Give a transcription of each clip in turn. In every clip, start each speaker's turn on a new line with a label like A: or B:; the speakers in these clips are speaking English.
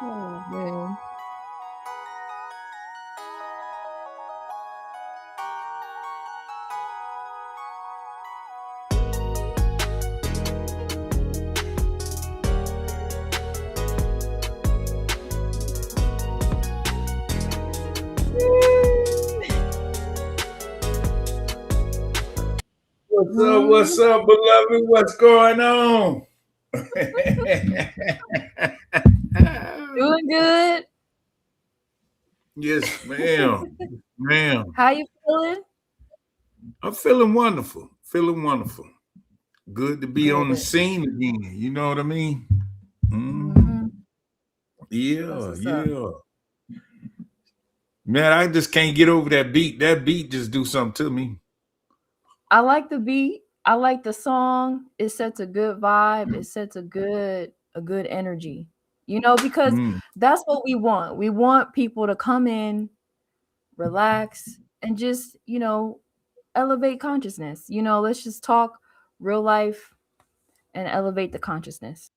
A: Oh man.
B: What's up, beloved? What's going on?
A: Doing good.
B: Yes, ma'am. Ma'am.
A: How you feeling?
B: I'm feeling wonderful. Feeling wonderful. Good to be on the
A: Good.
B: scene again. You know what I mean?
A: Mm-hmm. That's
B: Yeah,
A: what's up.
B: yeah. Man, I just can't get over that beat. That beat just do something to me.
A: I like the beat. I like the song. It sets a good vibe. It sets a good energy. Because
B: Mm.
A: that's what we want. We want people to come in, relax, and just, elevate consciousness. Let's just talk real life and elevate the consciousness.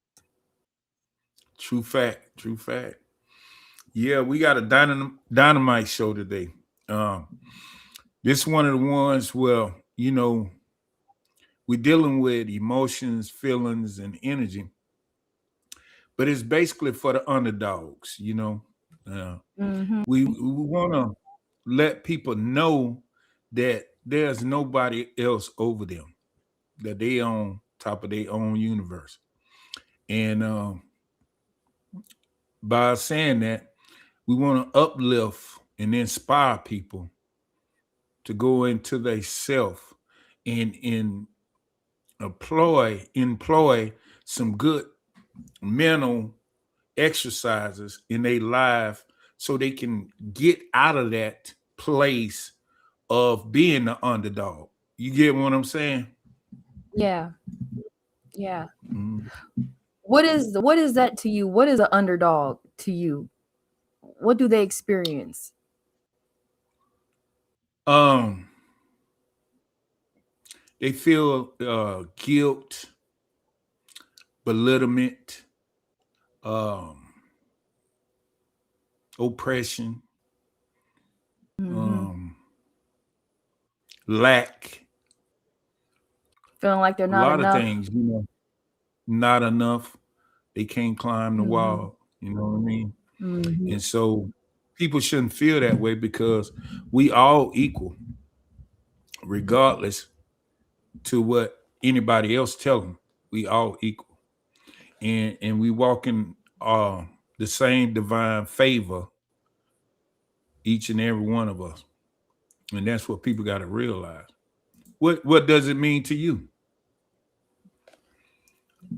B: True fact. True fact. Yeah, we got a dynamite show today. Um, this one of the ones, well, we're dealing with emotions, feelings, and energy, but it's basically for the underdogs. Uh,
A: Mm-hmm.
B: we want to let people know that there's nobody else over them, that they on top of their own universe. And by saying that, we want to uplift and inspire people to go into their self and employ some good mental exercises in their life so they can get out of that place of being the underdog. You get what I'm saying?
A: Yeah. Yeah.
B: Mm.
A: What is that to you? What is an underdog to you? What do they experience?
B: Um, they feel guilt, belittlement, um, oppression,
A: Mm-hmm.
B: um, lack,
A: Feeling like they're
B: a
A: not
B: lot of
A: enough.
B: things. Not enough. They can't climb the
A: Mm-hmm.
B: wall. You know what I mean?
A: Mm-hmm.
B: And so people shouldn't feel that way because we all equal, regardless to what anybody else tell them. We all equal, and we walk in the same divine favor, each and every one of us, and that's what people got to realize. What does it mean to you?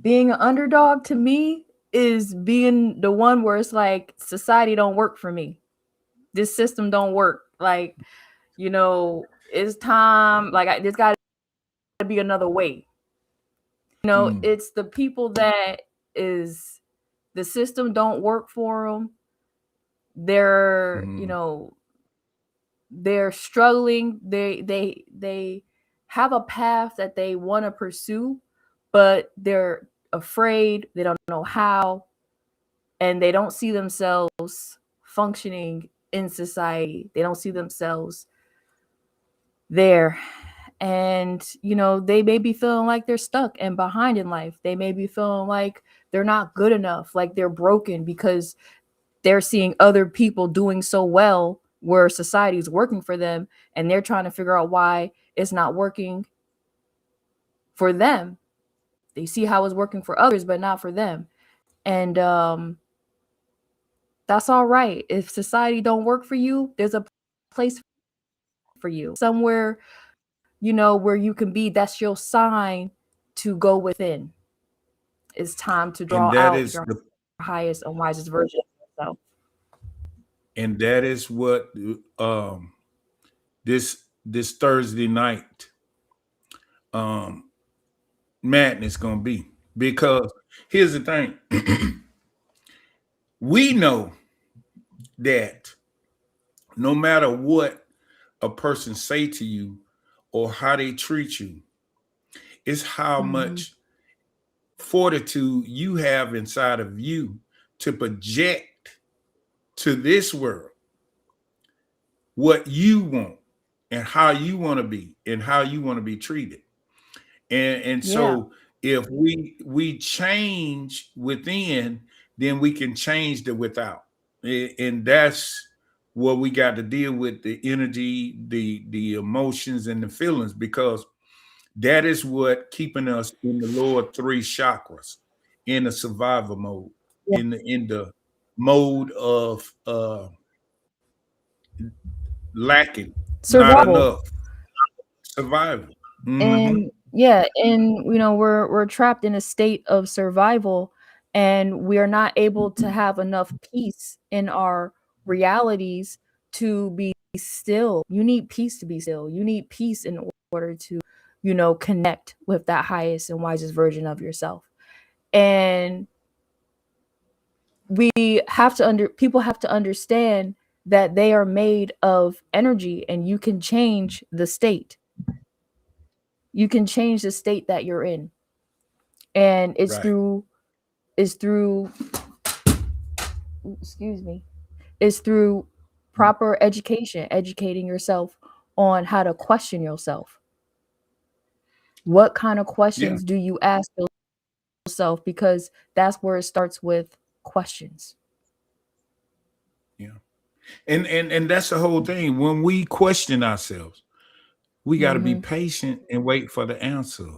A: Being an underdog to me is being the one where it's like society don't work for me. This system don't work. Like, it's time. Like, there's got to be another way.
B: Mm,
A: It's the people that is the system don't work for them. They're,
B: mm,
A: they're struggling. They have a path that they want to pursue, but they're afraid. They don't know how, and they don't see themselves functioning in society. They don't see themselves there. And they may be feeling like they're stuck and behind in life. They may be feeling like they're not good enough, like they're broken because they're seeing other people doing so well where society is working for them, and they're trying to figure out why it's not working for them. They see how it's working for others but not for them. And that's all right. If society don't work for you, there's a place for you somewhere, where you can be. That's your sign to go within. It's time to
B: and
A: draw
B: that
A: out
B: is
A: your
B: the
A: highest and wisest version of yourself.
B: and that is what this Thursday night um madness gonna be. Because here's the thing. We know that no matter what a person say to you or how they treat you, it's how
A: Mm-hmm.
B: much fortitude you have inside of you to project to this world what you want and how you want to be and how you want to be treated. And
A: Yeah.
B: so if we change within, then we can change the without. And that's what we got to deal with: the energy, the emotions, and the feelings, because that is what keeping us in the lower three chakras, in the survival mode,
A: Yeah.
B: in the mode of lacking, not
A: Survival.
B: enough, survival. Mm-hmm.
A: And yeah, and we're trapped in a state of survival, and we are not able to have enough peace in our realities to be still. You need peace to be still. You need peace in order to connect with that highest and wisest version of yourself. And people have to understand that they are made of energy, and you can change the state. You can change the state that you're in, and
B: Right.
A: it's through excuse me it's through proper education, educating yourself on how to question yourself. What kind of
B: Yeah.
A: questions do you ask yourself? Because that's where it starts, with questions.
B: Yeah. And that's the whole thing. When we question ourselves, we got to be
A: Hmm.
B: patient and wait for the answer.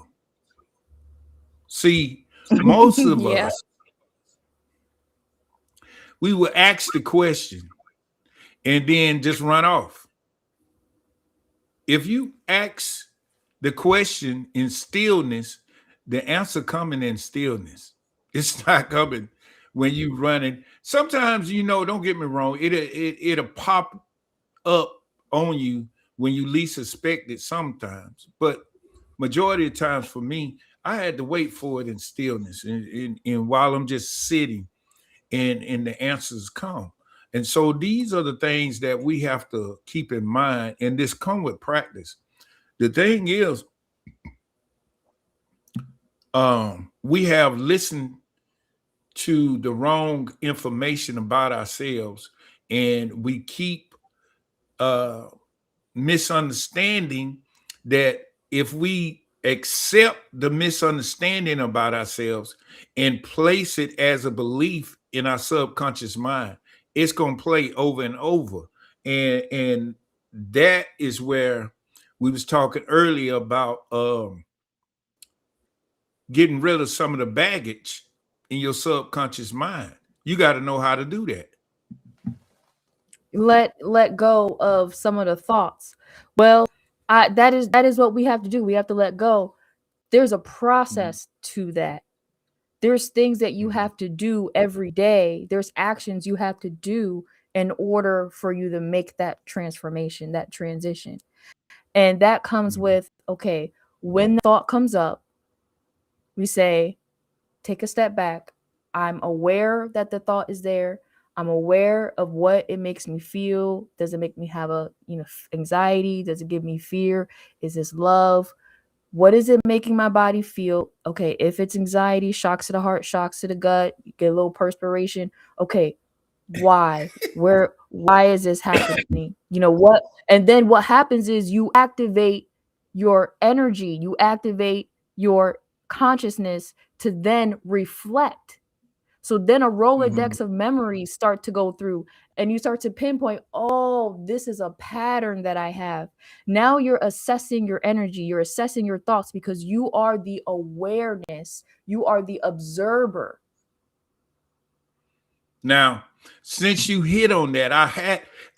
B: See, most of
A: Yeah.
B: us, we will ask the question and then just run off. If you ask the question in stillness, the answer coming in stillness. It's not coming when you running. Sometimes, don't get me wrong, it'll pop up on you when you least expect it sometimes. But majority of times for me, I had to wait for it in stillness, and while I'm just sitting, and the answers come. And so these are the things that we have to keep in mind, and this come with practice. The thing is, we have listened to the wrong information about ourselves, and we keep uh, misunderstanding that if we accept the misunderstanding about ourselves and place it as a belief in our subconscious mind, it's going to play over and over. And that is where we was talking earlier about getting rid of some of the baggage in your subconscious mind. You got to know how to do that.
A: Let go of some of the thoughts. Well, that is what we have to do. We have to let go. There's a
B: Mhm.
A: process to that. There's things that you
B: Mhm.
A: have to do every day. There's actions you have to do in order for you to make that transformation, that transition. And that comes
B: Mhm.
A: with, okay, when the thought comes up, we say, take a step back. I'm aware that the thought is there. I'm aware of what it makes me feel. Does it make me have anxiety? Does it give me fear? Is this love? What is it making my body feel? Okay, if it's anxiety, shocks to the heart, shocks to the gut, you get a little perspiration. Okay, why? Why is this happening? What? And then what happens is you activate your energy, you activate your consciousness to then reflect. So then a
B: Mhm.
A: Rolodex of memories start to go through, and you start to pinpoint, oh, this is a pattern that I have. Now you're assessing your energy, you're assessing your thoughts, because you are the awareness, you are the observer.
B: Now, since you hit on that, I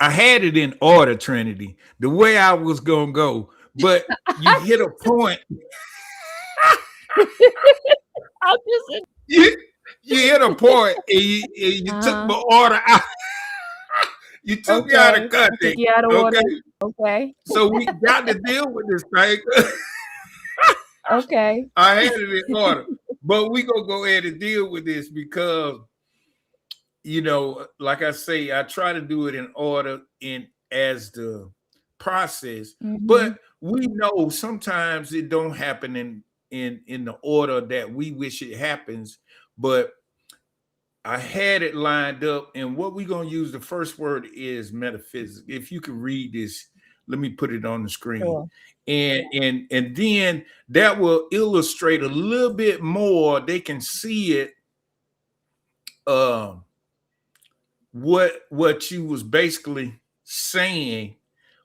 B: had it in order, Trinity, the way I was gonna go, but you hit a point.
A: I'm just
B: You, you hit a point, and you took
A: uh-huh.
B: my order out. You took me out of
A: Okay. I took
B: context.
A: you out of
B: Okay,
A: order. Okay.
B: so we got to deal with this thing.
A: Okay.
B: I had it in order, but we gonna go ahead and deal with this because like I say, I try to do it in order in as the process, but
A: Hmm.
B: we know sometimes it don't happen in the order that we wish it happens. But I had it lined up, and what we're gonna use, the first word is metaphysics. If you can read this, let me put it on the screen.
A: Sure.
B: And then that will illustrate a little bit more. They can see it. Um, what you was basically saying,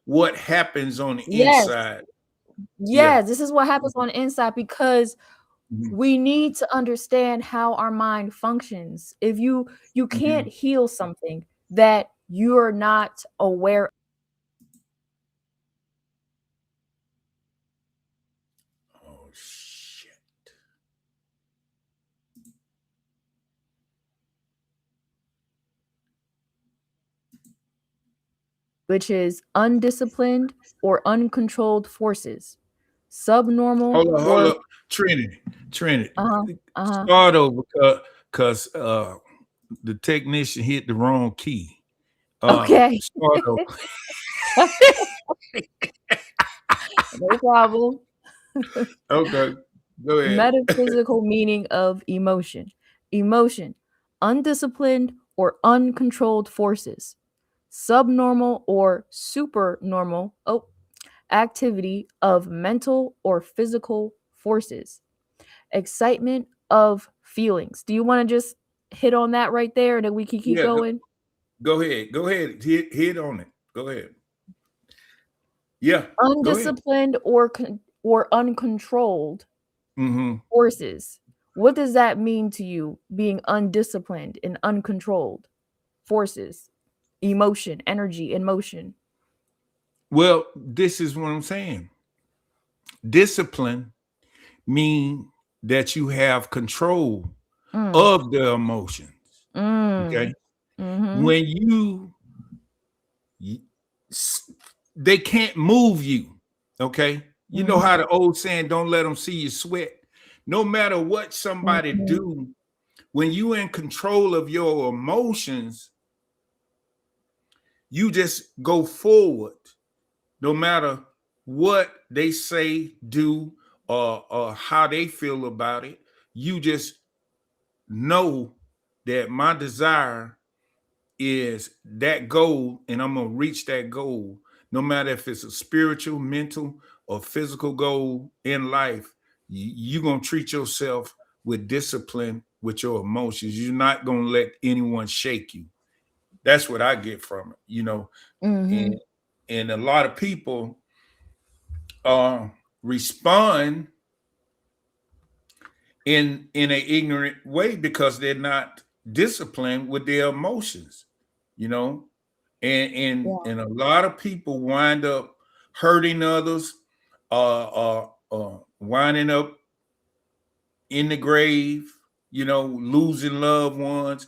B: what happens on the
A: Yes.
B: inside. Yeah.
A: Yes, this is what happens on the inside because
B: Mhm.
A: we need to understand how our mind functions. If you can't
B: Mhm.
A: heal something that you're not aware,
B: Oh shit.
A: which is undisciplined or uncontrolled forces, subnormal
B: Hold
A: or
B: up. Trinity.
A: uh-huh, uh-huh.
B: Start over because the technician hit the wrong key.
A: Okay.
B: Start over.
A: No problem.
B: Okay. Go ahead.
A: Metaphysical meaning of emotion. Emotion, undisciplined or uncontrolled forces, subnormal or supernormal activity of mental or physical forces, excitement of feelings. Do you want to just hit on that right there and then we can keep
B: Yeah,
A: going?
B: go ahead. Go ahead. Hit on it. Go ahead. Yeah, go ahead.
A: Undisciplined or uncontrolled
B: Mm-hmm.
A: forces. What does that mean to you, being undisciplined and uncontrolled forces? Emotion, energy, in motion.
B: Well, this is what I'm saying. Discipline mean that you have control
A: Mm,
B: of the emotions. Okay.
A: mm, mm-hmm,
B: When y- they can't move you. Okay. You know how
A: mm-hmm,
B: the old saying, don't let them see you sweat. No matter what somebody
A: mm-hmm,
B: do, when you in control of your emotions, you just go forward no matter what they say, do, or how they feel about it. You just know that my desire is that goal, and I'm gonna reach that goal, no matter if it's a spiritual, mental, or physical goal in life. You're gonna treat yourself with discipline with your emotions. You're not gonna let anyone shake you. That's what I get from it.
A: mm-hmm.
B: And a lot of people respond in an ignorant way because they're not disciplined with their emotions, you know, and and
A: Yeah,
B: and a lot of people wind up hurting others, winding up in the grave, losing loved ones,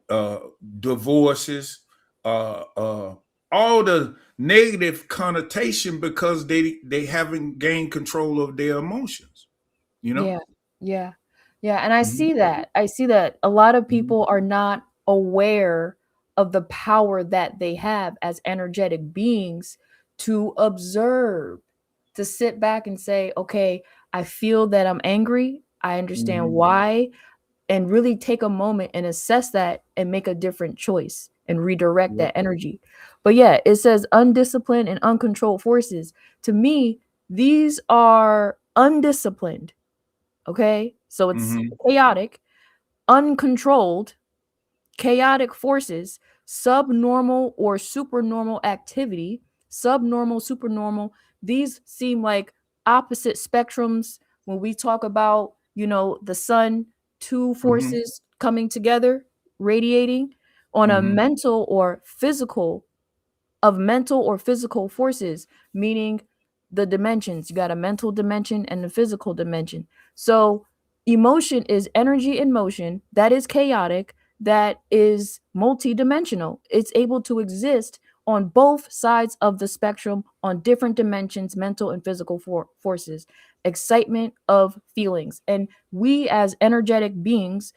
B: uh, divorces, uh, uh, all the negative connotation because they haven't gained control of their emotions. You know.
A: yeah, yeah, yeah. And I
B: Mhm.
A: see that. I see that a lot of
B: Mhm.
A: people are not aware of the power that they have as energetic beings to observe, to sit back and say, okay, I feel that I'm angry. I understand
B: Mhm.
A: why. And really take a moment and assess that and make a different choice and redirect
B: Yep.
A: that energy. But yeah, it says undisciplined and uncontrolled forces. To me, these are undisciplined. Okay. So it's
B: Mhm.
A: chaotic, uncontrolled, chaotic forces, subnormal or supernormal activity, subnormal, supernormal. These seem like opposite spectrums when we talk about, the sun, two
B: Mhm.
A: forces coming together, radiating on a
B: Mhm.
A: mental or physical forces, meaning the dimensions. You got a mental dimension and a physical dimension. So emotion is energy in motion that is chaotic, that is multidimensional. It's able to exist on both sides of the spectrum on different dimensions, mental and physical forces, excitement of feelings. And we as energetic beings,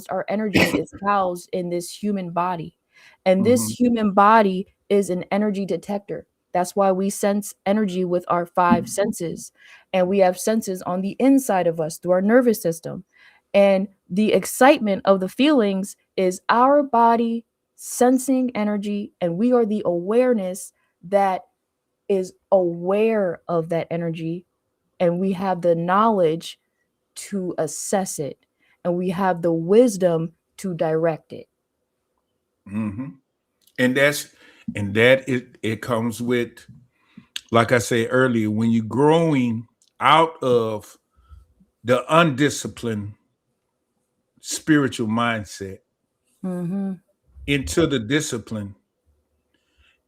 A: our energy is housed in this human body. And this
B: Mhm.
A: human body is an energy detector. That's why we sense energy with our five senses. And we have senses on the inside of us through our nervous system. And the excitement of the feelings is our body sensing energy, and we are the awareness that is aware of that energy, and we have the knowledge to assess it, and we have the wisdom to direct it.
B: Mm-hmm. And it comes with, like I said earlier, when you're growing out of the undisciplined spiritual mindset
A: Mm-hmm.
B: into the discipline,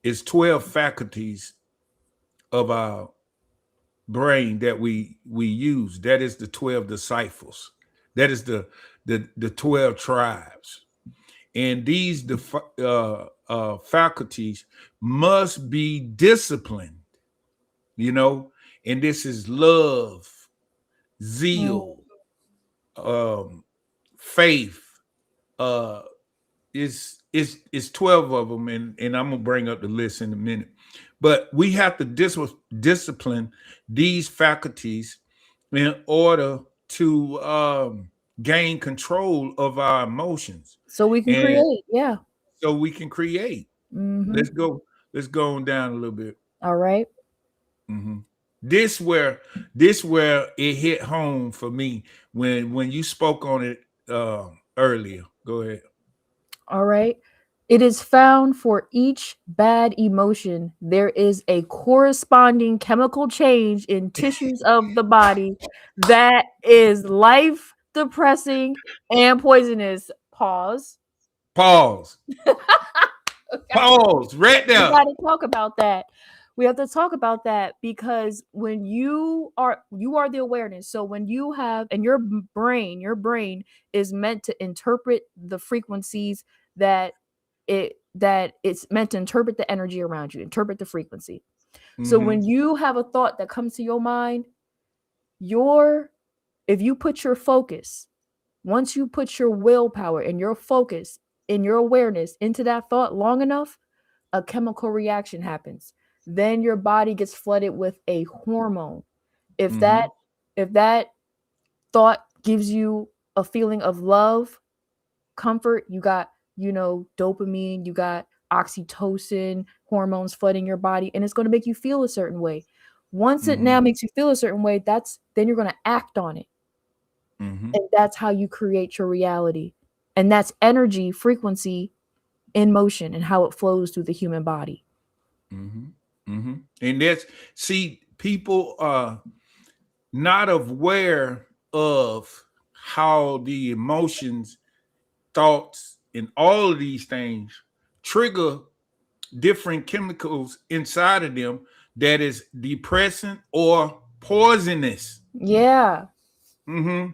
B: is 12 faculties of our brain that we use. That is the 12 disciples. That is the 12 tribes. And these faculties must be disciplined, you know. And this is love, zeal, um, faith. Uh, it's 12 of them, and I'm gonna bring up the list in a minute. But we have to discipline these faculties in order to gain control of our emotions,
A: So we can
B: and
A: create. Yeah.
B: so we can create.
A: Mm-hmm.
B: Let's go. Let's go on down a little bit.
A: All right.
B: Mm-hmm. This where it hit home for me when you spoke on it earlier. Go ahead.
A: All right. It is found for each bad emotion, there is a corresponding chemical change in tissues of the body that is life depressing and poisonous. Pause.
B: Pause.
A: Okay.
B: Pause. Right
A: We
B: there.
A: got to talk about that. We have to talk about that because when you are the awareness. So when you have, and your brain is meant to interpret the frequencies that it's meant to interpret the energy around you, interpret the frequency. So
B: Mm-hmm.
A: when you have a thought that comes to your mind, your if you put your focus, once you put your willpower and your focus in your awareness into that thought long enough, a chemical reaction happens. Then your body gets flooded with a hormone. If
B: Mm-hmm.
A: that if that thought gives you a feeling of love, comfort, you got, dopamine, you got oxytocin, hormones flooding your body, and it's going to make you feel a certain way. Once it
B: Mm-hmm.
A: now makes you feel a certain way, then you're going to act on it.
B: Mm-hmm.
A: And that's how you create your reality. And that's energy, frequency in motion and how it flows through the human body.
B: Mm-hmm. Mm-hmm. And that's, see, people are not aware of how the emotions, thoughts, and all of these things trigger different chemicals inside of them that is depressant or poisonous.
A: Yeah.
B: Mm-hmm.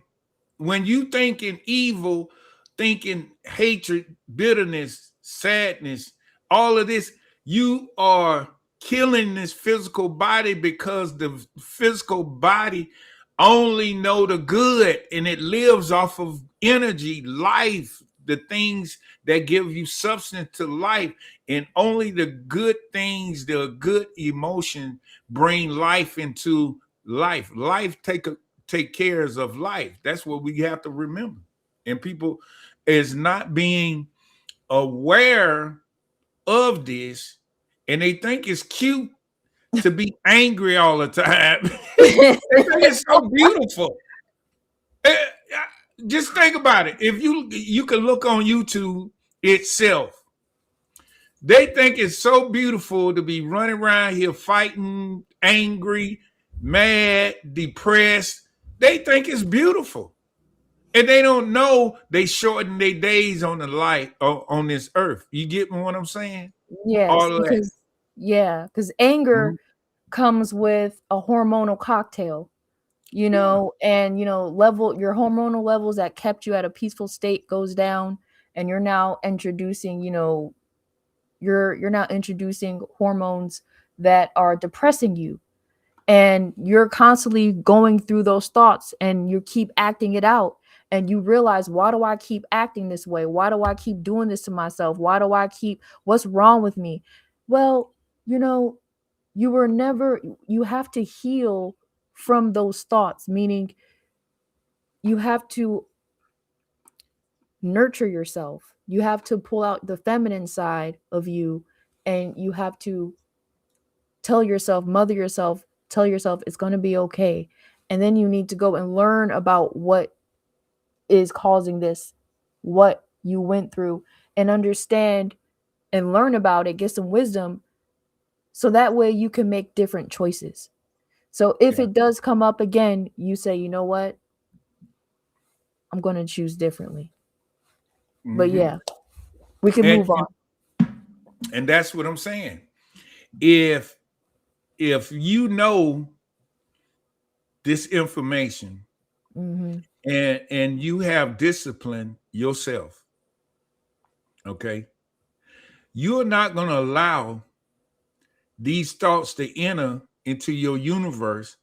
B: When you thinking evil, thinking hatred, bitterness, sadness, all of this, you are killing this physical body because the physical body only know the good and it lives off of energy, life, the things that give you substance to life, and only the good things, the good emotion bring life into life. Life take cares of life. That's what we have to remember. And people is not being aware of this, and they think it's cute to be angry all the time. They think it's so beautiful. Eh, Just think about it. If you can look on YouTube itself, they think it's so beautiful to be running around here fighting, angry, mad, depressed. They think it's beautiful. And they don't know they shorten their days on the light on this earth. You get what I'm saying?
A: Yes,
B: All of that.
A: because anger
B: Mhm.
A: comes with a hormonal cocktail,
B: Yeah.
A: and your hormonal levels that kept you at a peaceful state goes down, and you're now introducing, you're now introducing hormones that are depressing you, and you're constantly going through those thoughts and you keep acting it out, and you realize, why do I keep acting this way? Why do I keep doing this to myself? What's wrong with me? Well, you know you have to heal from those thoughts, meaning you have to nurture yourself. You have to pull out the feminine side of you, and you have to tell yourself, mother yourself, tell yourself it's going to be okay. And then you need to go and learn about what is causing this, what you went through, and understand and learn about it, get some wisdom, so that way you can make different choices. So if
B: Yeah.
A: it does come up again, you say, you know what? I'm going to choose differently. But yeah, we can
B: And,
A: move on.
B: and that's what I'm saying. If you know this information and you have discipline yourself, okay, you're not going to allow these thoughts to enter into your universe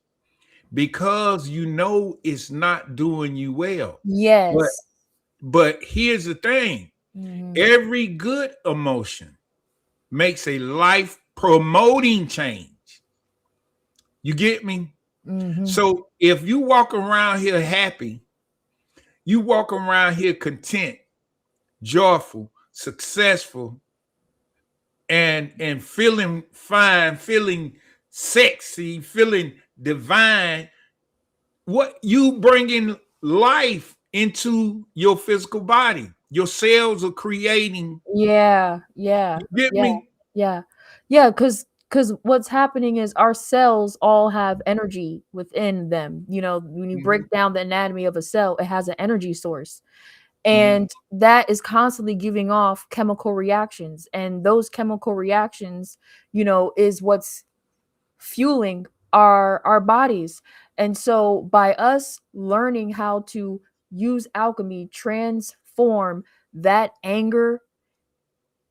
B: because you know it's not doing you well. But
A: Yes.
B: here's the thing.
A: Mm-hmm.
B: Every good emotion makes a life promoting change. You get me?
A: Mm-hmm.
B: So if you walk around here happy, you walk around here content, joyful, successful, and feeling fine, feeling sexy, feeling divine, what you bringing life into your physical body. Your cells are creating.
A: Yeah, yeah,
B: You get
A: yeah,
B: me?
A: yeah, yeah. Because what's happening is our cells all have energy within them. You know, when you
B: Mm-hmm.
A: break down the anatomy of a cell, it has an energy source,
B: Mm-hmm.
A: and that is constantly giving off chemical reactions. And those chemical reactions, you know, is what's fueling our bodies. And so by us learning how to use alchemy, transform that anger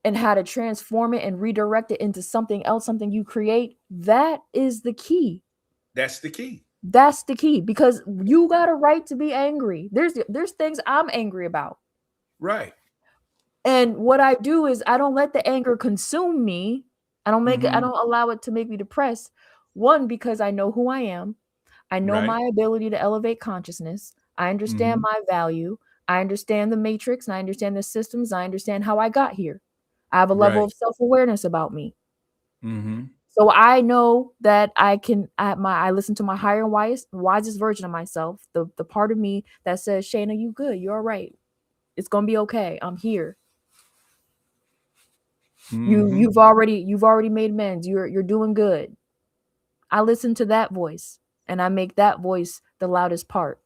A: and how to transform it and redirect it into something else, something you create, that is the key.
B: That's the key.
A: That's the key, because you got a right to be angry. There's things I'm angry about.
B: Right.
A: And what I do is I don't let the anger consume me. I
B: Mm-hmm.
A: don't allow it to make me depressed. One, because I know who I am. I know
B: Right.
A: my ability to elevate consciousness. I understand
B: Mm-hmm.
A: my value. I understand the matrix and I understand the systems. I understand how I got here. I have a level
B: Right.
A: of self-awareness about me.
B: Mm-hmm.
A: So I know that I listen to my higher and wisest version of myself, the part of me that says, Shayna, you good, you're all right. It's gonna be okay. I'm here.
B: Mm-hmm.
A: You've already made amends. You're doing good. I listen to that voice and I make that voice the loudest part.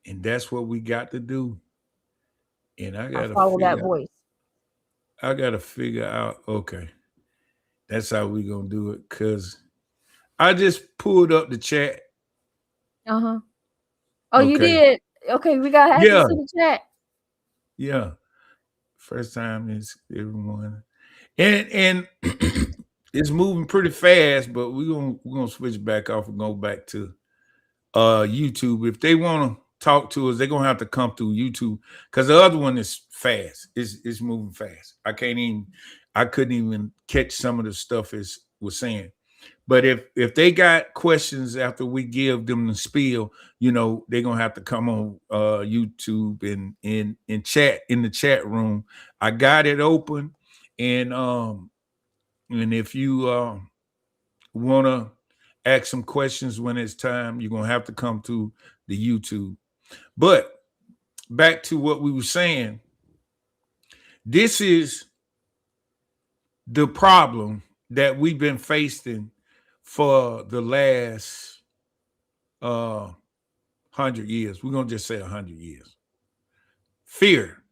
B: And that's what we got to do. And
A: I follow that voice.
B: I gotta figure out, okay, that's how we gonna do it. Cause I just pulled up the chat.
A: Uh-huh. Oh, you
B: Okay.
A: did. Okay, we got access
B: Yeah.
A: to the chat.
B: Yeah. First time is everyone. And it's moving pretty fast, but we're gonna switch back off and go back to YouTube. If they want to talk to us, they're gonna have to come through YouTube because the other one is fast. It's moving fast. I couldn't even catch some of the stuff it was saying. But if they got questions after we give them the spiel, they're gonna have to come on YouTube and chat in the chat room. I got it open, and if you wanna ask some questions when it's time, you're gonna have to come to the YouTube. But back to what we were saying, this is the problem that we've been facing for the last 100 years. We're gonna just say 100 years. Fear.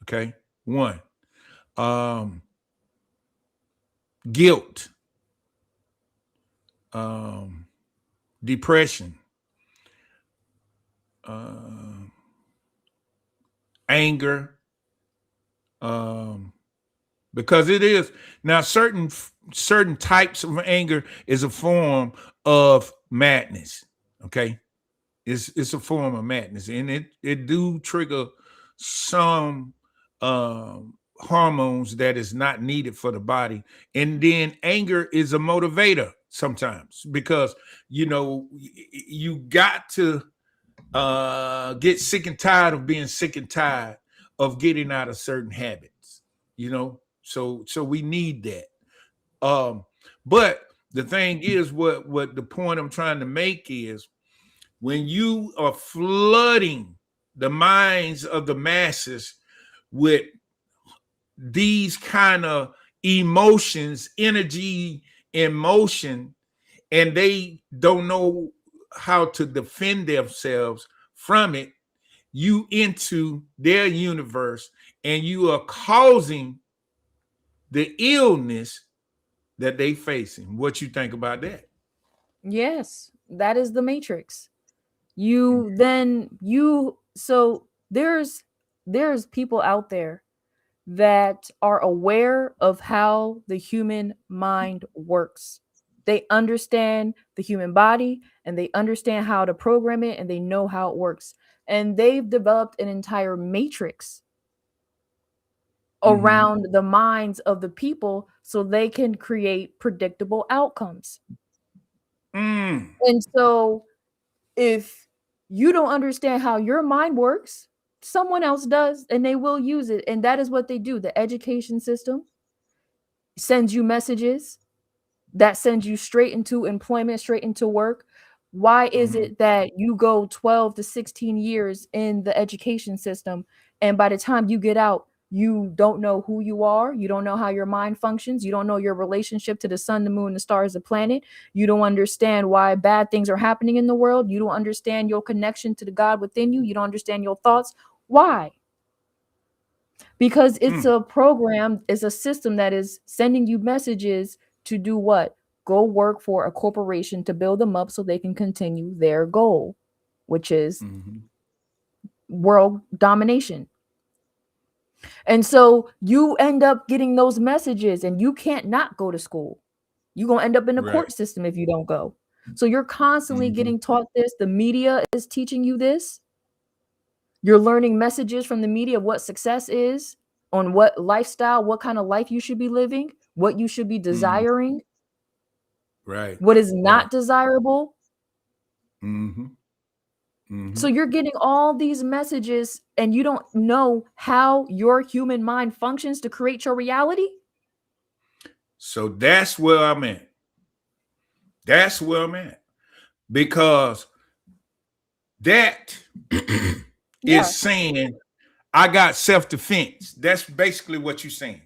B: Okay. One. Um, Guilt. Um, Depression. Uh, Anger. Um, because it is now certain types of anger is a form of madness. Okay. It's a form of madness, and it do trigger some hormones that is not needed for the body. And then anger is a motivator sometimes because you got to get sick and tired of being sick and tired of getting out of certain habits, you know. So we need that. Um, but the thing is, what the point I'm trying to make is, when you are flooding the minds of the masses with these kind of emotions, energy, emotion, and they don't know how to defend themselves from it, you into their universe, and you are causing the illness that they facing. What you think about that?
A: Yes, that is the matrix. So there's people out there that are aware of how the human mind works. They understand the human body and they understand how to program it and they know how it works. And they've developed an entire matrix
B: Mm-hmm.
A: around the minds of the people so they can create predictable outcomes.
B: Mm.
A: And so if you don't understand how your mind works, someone else does and they will use it. And that is what they do. The education system sends you messages that sends you straight into employment, straight into work. Why is
B: Mm-hmm.
A: it that you go 12 to 16 years in the education system and by the time you get out, you don't know who you are, you don't know how your mind functions, you don't know your relationship to the sun, the moon, the stars, the planet, you don't understand why bad things are happening in the world, you don't understand your connection to the God within you, you don't understand your thoughts. Why? Because it's
B: Mm.
A: a program, it's a system that is sending you messages to do what? Go work for a corporation to build them up so they can continue their goal, which is
B: Mm-hmm.
A: world domination. And so you end up getting those messages and you can't not go to school. You're going to end up in the
B: Right.
A: court system if you don't go. So you're constantly
B: Mm-hmm.
A: getting taught this. The media is teaching you this. You're learning messages from the media of what success is, on what lifestyle, what kind of life you should be living, what you should be
B: Mm-hmm.
A: desiring,
B: Right.
A: what is
B: Right.
A: not desirable.
B: Mm-hmm.
A: So
B: Mm-hmm.
A: you're getting all these messages and you don't know how your human mind functions to create your reality?
B: So that's where I'm at. That's where I'm at. Because that
A: Yeah.
B: is saying I got self-defense. That's basically what you're saying.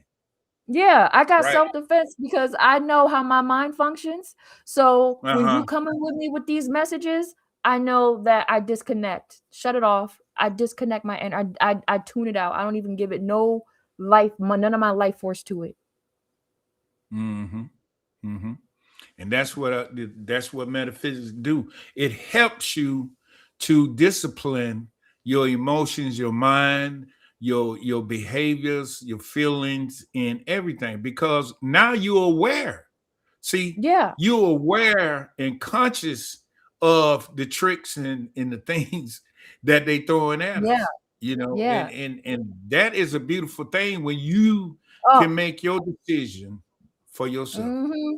A: Yeah, I got
B: Right.
A: self-defense because I know how my mind functions. So when
B: Uh-huh.
A: you come in with me with these messages, I know that I disconnect, shut it off. I disconnect my and I tune it out. I don't even give it no life, none of my life force to it.
B: Mm-hmm. Mm-hmm. And that's what metaphysics do. It helps you to discipline your emotions, your mind, your behaviors, your feelings, and everything. Because now you're aware. See,
A: Yeah,
B: you're aware and conscious of the tricks and the things that they throwing at
A: yeah,
B: us. You know,
A: yeah.
B: and that is a beautiful thing when you
A: Oh,
B: can make your decision for yourself.
A: hmm.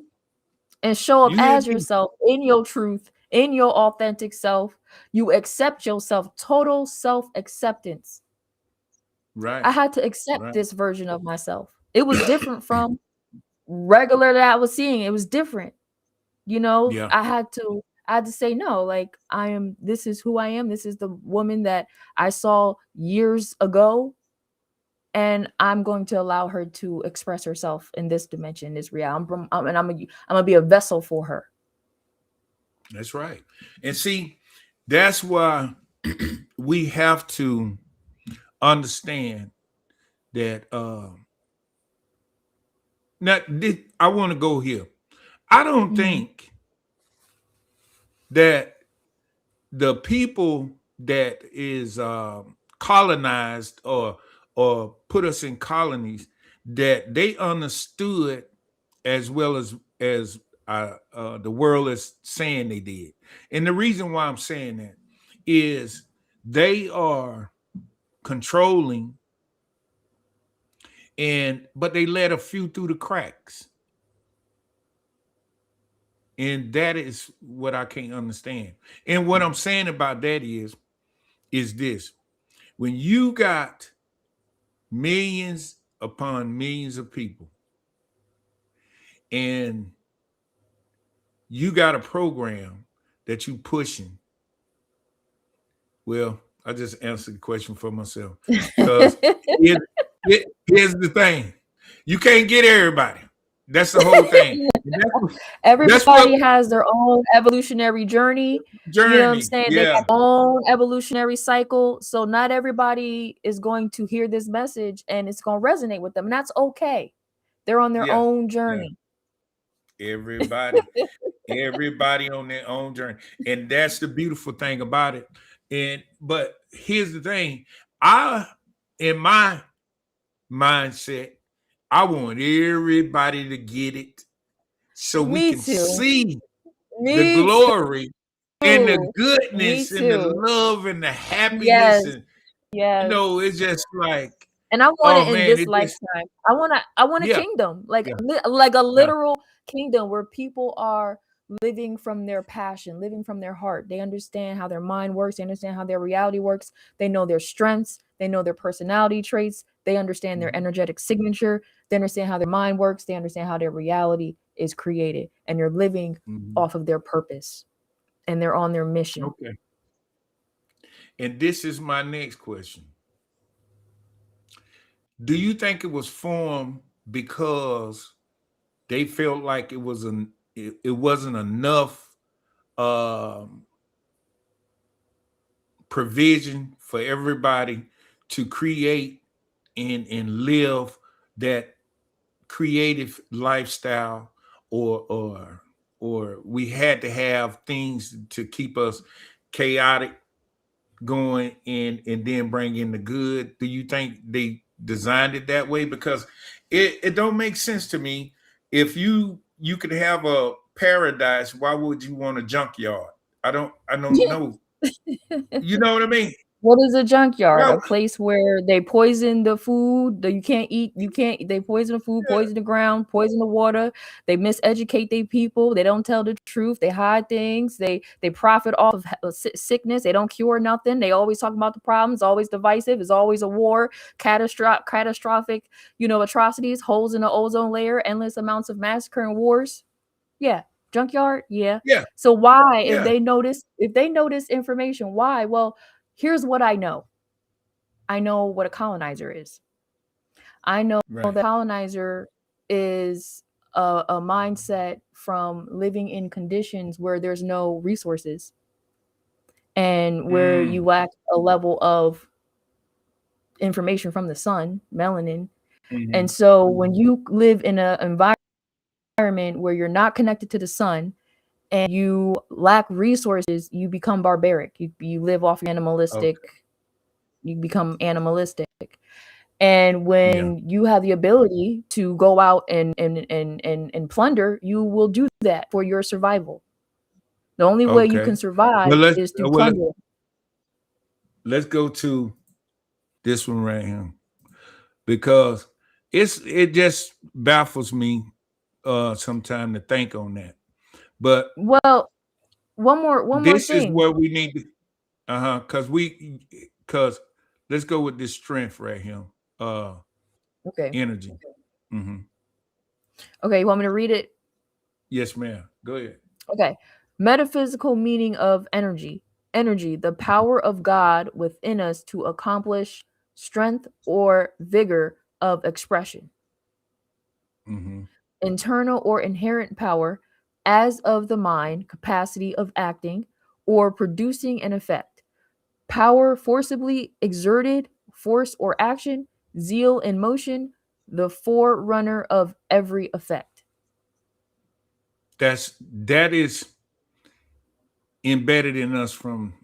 A: And show up
B: You hear
A: as
B: me?
A: yourself in your truth, in your authentic self. You accept yourself, total self acceptance.
B: Right,
A: I had to accept
B: right.
A: this version of myself. It was different from regular that I was seeing. It was different.
B: Yeah.
A: I had to say no, like this is who I am. This is the woman that I saw years ago and I'm going to allow her to express herself in this dimension, this reality. And I'm gonna be a vessel for her.
B: That's right. And see, that's why we have to understand that I want to go here. I don't
A: Mhm.
B: think that the people that is colonized or put us in colonies, that they understood as well as the world is saying they did. And the reason why I'm saying that is they are controlling, and but they let a few through the cracks. And that is what I can't understand. And what I'm saying about that is is this. When you got millions upon millions of people and you got a program that you pushing, well, I just answered the question for myself. Because here's the thing. You can't get everybody. That's the whole thing.
A: Everybody has their own evolutionary journey. You know what I'm saying?
B: Yeah.
A: They got their own evolutionary cycle. So not everybody is going to hear this message and it's going to resonate with them. And that's okay. They're on their own journey.
B: Yeah. Everybody on their own journey. And that's the beautiful thing about it. But here's the thing. In my mindset, I want everybody to get it so we can see the glory and the goodness and the love and the happiness. And it's just like,
A: and I want it in this lifetime. I want a kingdom, like a literal kingdom where people are living from their passion, living from their heart. They understand how their mind works. They understand how their reality works. They know their strengths. They know their personality traits. They understand their energetic signature. They understand how their mind works. They understand how their reality is created. And they're living off of their purpose. And they're on their mission.
B: Okay. And this is my next question. Do you think it was formed because they felt like it wasn't enough provision for everybody to create and live that creative lifestyle, or we had to have things to keep us chaotic going and then bring in the good? Do you think they designed it that way? Because it don't make sense to me. If you could have a paradise, why would you want a junkyard? I don't know. You know what I mean?
A: What is a junkyard? A place where they poison the food that you can't eat. They poison the food, poison the ground, poison the water. They miseducate their people. They don't tell the truth. They hide things. They profit off of sickness. They don't cure nothing. They always talk about the problems, always divisive. It's always a war, catastrophic, atrocities, holes in the ozone layer, endless amounts of massacre and wars. Yeah. Junkyard. Yeah. So why, if they notice information, why? Well, here's what I know. I know what a colonizer is. I know that a colonizer is a mindset from living in conditions where there's no resources and where you lack a level of information from the sun, melanin. And so when you live in an environment where you're not connected to the sun and you lack resources, you become barbaric. You live off animalistic. You become animalistic. And when you have the ability to go out and plunder, you will do that for your survival. The only way you can survive is through plunder.
B: Let's go to this one right here, because it just baffles me sometime to think on that. But
A: one more thing.
B: This is where we need to because let's go with this strength right here. Energy.
A: Okay, you want me to read it?
B: Yes, ma'am. Go ahead.
A: Okay. Metaphysical meaning of energy. Energy, the power of God within us to accomplish strength or vigor of expression. Internal or inherent power, as of the mind, capacity of acting or producing an effect. Power forcibly exerted, force or action, zeal in motion, the forerunner of every effect.
B: That is embedded in us from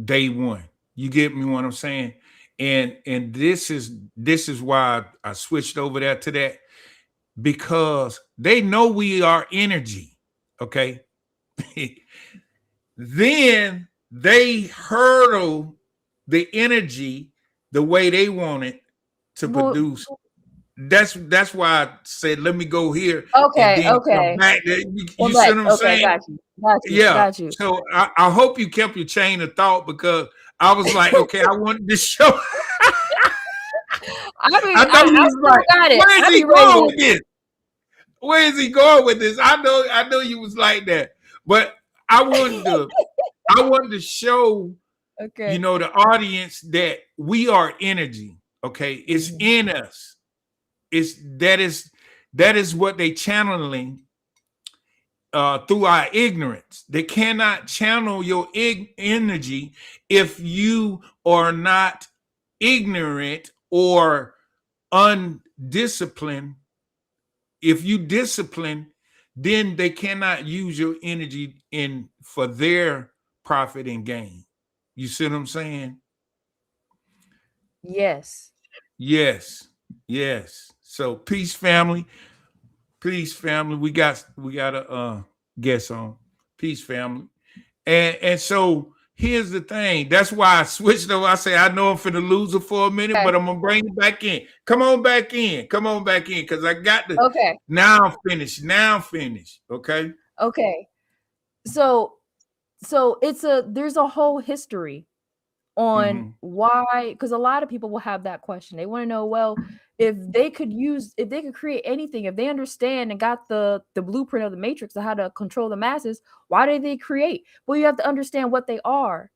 B: day one. You get me what I'm saying? And this is why I switched over there to that, because they know we are energy. Okay. Then they hurdle the energy the way they want it to produce. That's why I said, let me go here.
A: Okay.
B: Come back. You see what I'm saying?
A: Got you.
B: So I hope you kept your chain of thought, because I was like, okay, I wanted to show.
A: I mean,
B: I know you
A: I
B: was
A: still
B: like,
A: got it.
B: where is
A: I
B: he
A: be ready
B: going
A: to.
B: with this? Where is he going with this? I know you was like that, but I wanted to, I wanted to show,
A: Okay.
B: the audience that we are energy. Okay, it's
A: Mhm.
B: in us. It's that is what they channeling through our ignorance. They cannot channel your energy if you are not ignorant or undisciplined. If you discipline, then they cannot use your energy in for their profit and gain. You see what I'm saying?
A: Yes.
B: Yes, yes. So peace, family. Peace, family. We got a guest on. Peace, family. And so here's the thing. That's why I switched over. I say I know I'm finna lose it for a minute,
A: Okay.
B: but I'm gonna bring it back in. Come on back in. Come on back in. Cause I got the
A: Okay.
B: now I'm finished. Now I'm finished. Okay.
A: Okay. So there's a whole history on
B: Mm-hmm.
A: why, because a lot of people will have that question. They want to know, well, if they could create anything, if they understand and got the blueprint of the matrix of how to control the masses, why did they create? Well, you have to understand what they are.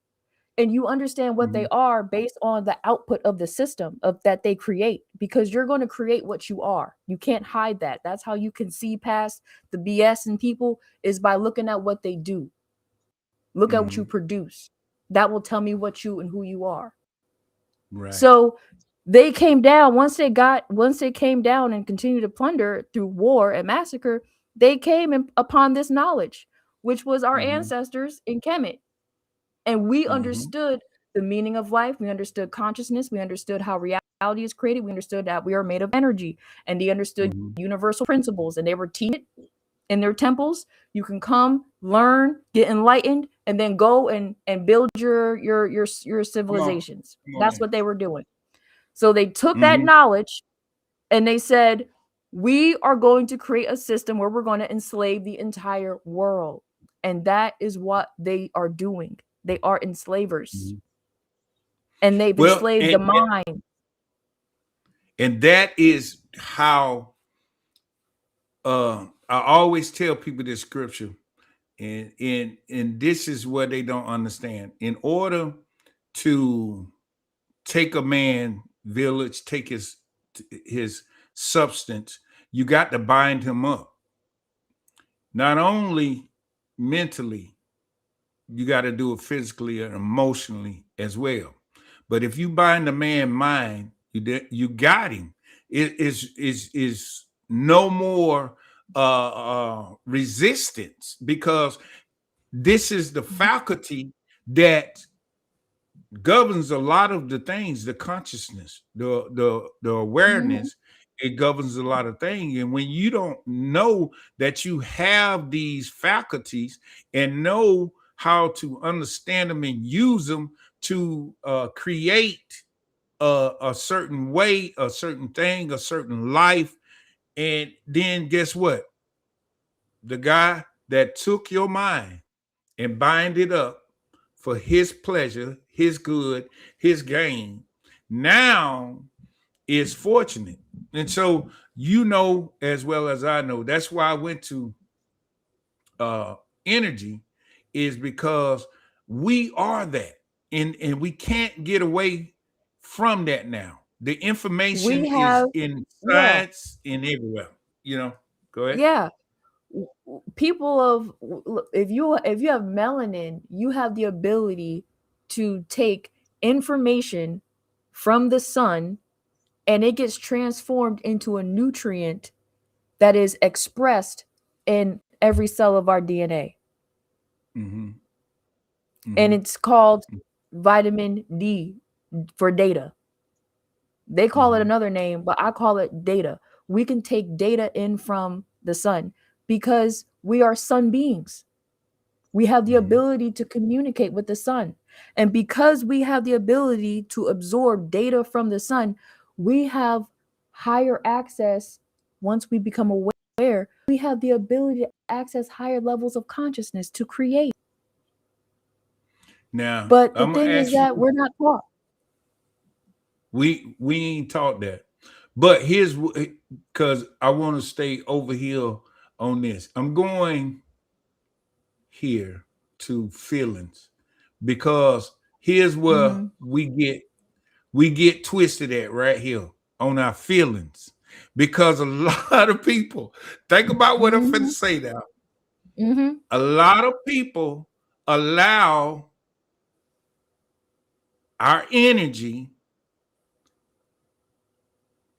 A: And you understand what
B: Mm-hmm.
A: they are based on the output of the system of that they create, because you're going to create what you are. You can't hide that. That's how you can see past the BS in people, is by looking at what they do. Look at what
B: Mm-hmm.
A: you produce. That will tell me what you and who you are.
B: Right.
A: So they came down once they came down and continued to plunder through war and massacre. They came upon this knowledge, which was our
B: Mm-hmm.
A: ancestors in Kemet. And we
B: Mm-hmm.
A: understood the meaning of life. We understood consciousness. We understood how reality is created. We understood that we are made of energy, and they understood
B: Mm-hmm.
A: universal principles, and they were teaching it in their temples. You can come, learn, get enlightened, and then go and build your
B: Come on.
A: civilizations.
B: Come on
A: That's
B: in.
A: what they were doing. So they took that
B: Mm-hmm.
A: knowledge and they said, we are going to create a system where we're going to enslave the entire world. And that is what they are doing. They are enslavers,
B: Mm-hmm.
A: and they've
B: Well,
A: enslaved the
B: and,
A: mind.
B: and that is how I always tell people this scripture. And this is what they don't understand. In order to take a man village, take his substance, you got to bind him up. Not only mentally, you got to do it physically and emotionally as well. But if you bind a man mind, you got him. It is no more resistance, because this is the faculty that governs a lot of the things, the consciousness, the
A: Mhm.
B: awareness. It governs a lot of things. And when you don't know that you have these faculties and know how to understand them and use them to create a certain way, a certain thing, a certain life, and then guess what? The guy that took your mind and bind it up for his pleasure, his good, his gain, now is fortunate. And so, as well as I know, that's why I went to uh energy, is because we are that. And we can't get away from that now. The information
A: We
B: is
A: have,
B: in
A: yeah,
B: science and everywhere. You know, go ahead.
A: yeah. People of, if you have melanin, you have the ability to take information from the sun, and it gets transformed into a nutrient that is expressed in every cell of our DNA.
B: Mm-hmm.
A: And
B: Mm-hmm.
A: it's called vitamin D for data. They call it
B: Mm-hmm.
A: another name, but I call it data. We can take data in from the sun because we are sun beings. We have the
B: Mm-hmm.
A: ability to communicate with the sun. And because we have the ability to absorb data from the sun, we have higher access. Once we become aware, we have the ability to access higher levels of consciousness to create.
B: Now
A: But the
B: I'm gonna
A: thing is
B: ask you.
A: that we're not taught.
B: We ain't taught that. But here's because I want to stay over here on this. I'm going here to feelings because here's where
A: Mm-hmm.
B: we get twisted at right here on our feelings. Because a lot of people think about what I'm finna
A: Mm-hmm.
B: say now.
A: Mm-hmm.
B: A lot of people allow our energy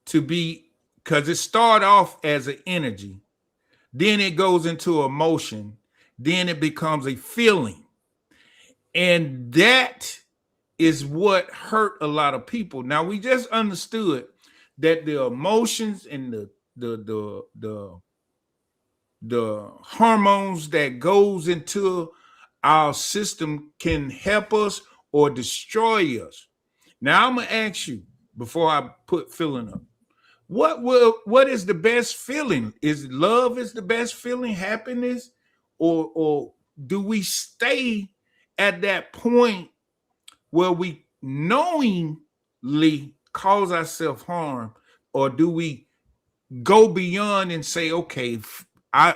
B: to be because it start off as an energy, then it goes into emotion, then it becomes a feeling, and that is what hurt a lot of people. Now we just understood that the emotions and the hormones that goes into our system can help us or destroy us. Now I'm gonna ask you before I put feeling up. What is the best feeling? Is love is the best feeling, happiness, or do we stay at that point where we knowingly cause ourselves harm, or do we go beyond and say, okay,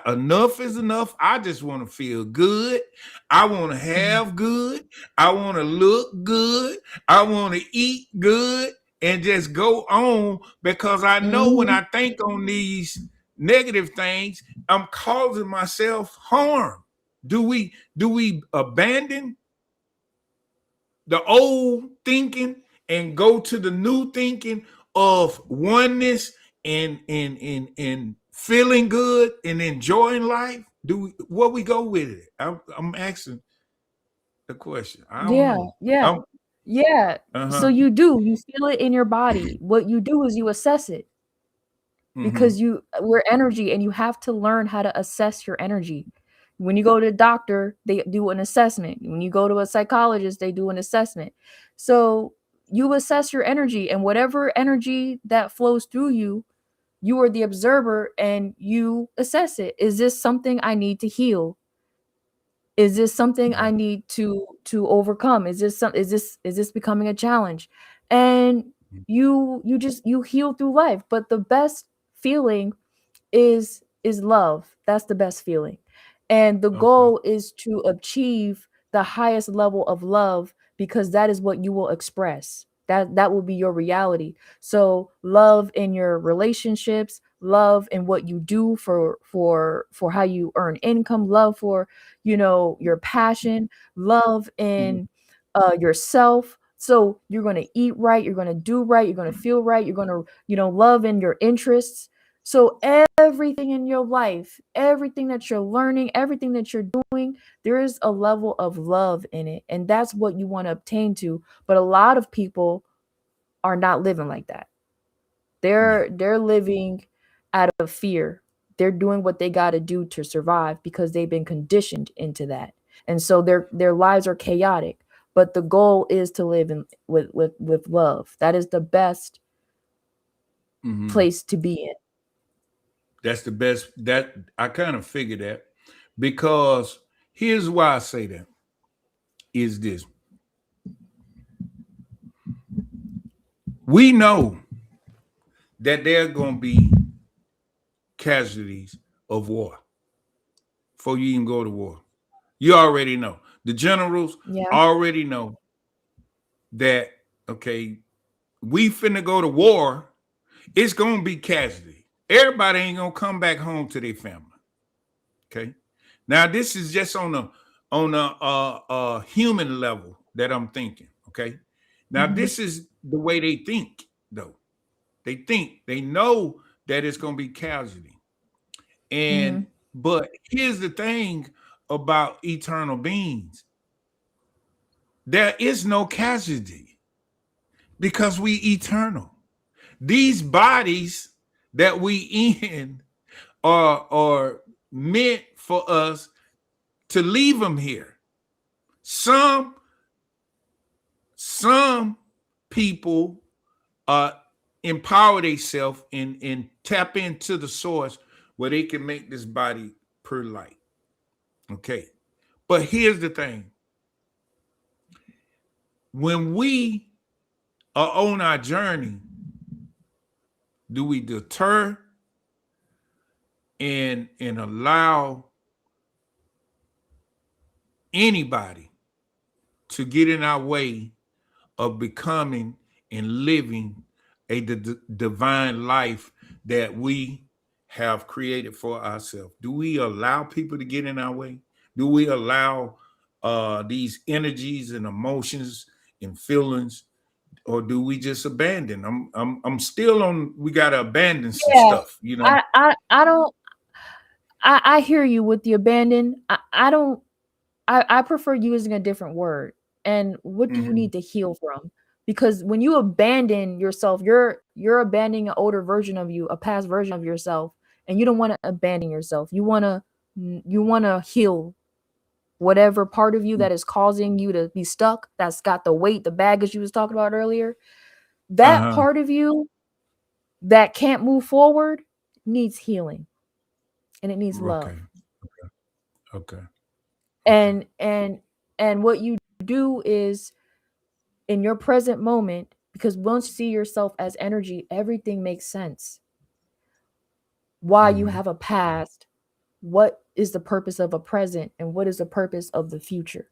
B: enough is enough. I just want to feel good. I want to have good. I want to look good. I want to eat good and just go on because I know when
A: Mm-hmm.
B: I think on these negative things, I'm causing myself harm. Do we abandon the old thinking and go to the new thinking of oneness and feeling good and enjoying life? Do we, what we go with it? I'm asking the question. I don't
A: Yeah,
B: know.
A: yeah,
B: I'm
A: yeah. So
B: uh-huh.
A: you feel it in your body. What you do is you assess it
B: Mm-hmm.
A: because we're energy and you have to learn how to assess your energy. When you go to the doctor, they do an assessment. When you go to a psychologist, they do an assessment. So you assess your energy, and whatever energy that flows through you, you are the observer and you assess it. Is this something I need to heal? Is this something I need to overcome? Is this becoming a challenge? And you heal through life. But the best feeling is love. That's the best feeling. And the
B: Okay.
A: goal is to achieve the highest level of love because that is what you will express. That will be your reality. So love in your relationships, love in what you do for how you earn income, love for your passion, love
B: Mhm.
A: in yourself. So you're going to eat right, you're going to do right, you're going to feel right, you're going to love in your interests. So everything in your life, everything that you're learning, everything that you're doing, there is a level of love in it. And that's what you want to obtain to. But a lot of people are not living like that.
B: Yeah.
A: They're living out of fear. They're doing what they got to do to survive because they've been conditioned into that. And so their lives are chaotic. But the goal is to live with love. That is the best
B: Mm-hmm.
A: place to be in.
B: That's the best. That I kind of figured that because here's why I say that is this. We know that there are going to be casualties of war before you even go to war. You already know. The generals
A: Yeah.
B: already know that, okay, we finna go to war. It's going to be casualty. Everybody ain't going to come back home to their family. Okay. Now, this is just on a human level that I'm thinking. Okay. Now,
A: Mm-hmm.
B: this is the way they think, though. They know that it's going to be casualty.
A: Mm-hmm.
B: And but here's the thing about eternal beings. There is no casualty because we eternal. These bodies that we in are meant for us to leave them here. Some some people empower themselves and tap into the source where they can make this body per light. Okay. But here's the thing. when we are on our journey, do we deter and allow anybody to get in our way of becoming and living a divine life that we have created for ourselves? Do we allow people to get in our way? Do we allow these energies and emotions and feelings, or do we just abandon? I'm still on. We gotta abandon some
A: Yeah,
B: stuff, you know.
A: I don't. I hear you with the abandon. I don't. I prefer using a different word. And what do you
B: Mm-hmm.
A: need to heal from? Because when you abandon yourself, you're abandoning an older version of you, a past version of yourself, and you don't want to abandon yourself. You want to heal whatever part of you that is causing you to be stuck, that's got the weight, the baggage you was talking about earlier. That
B: Uh-huh.
A: part of you that can't move forward needs healing, and it needs
B: Okay.
A: love.
B: Okay. Okay.
A: And what you do is, in your present moment, because once you see yourself as energy, everything makes sense. Why you
B: Mm-hmm.
A: have a past, what is the purpose of a present, and what is the purpose of the future.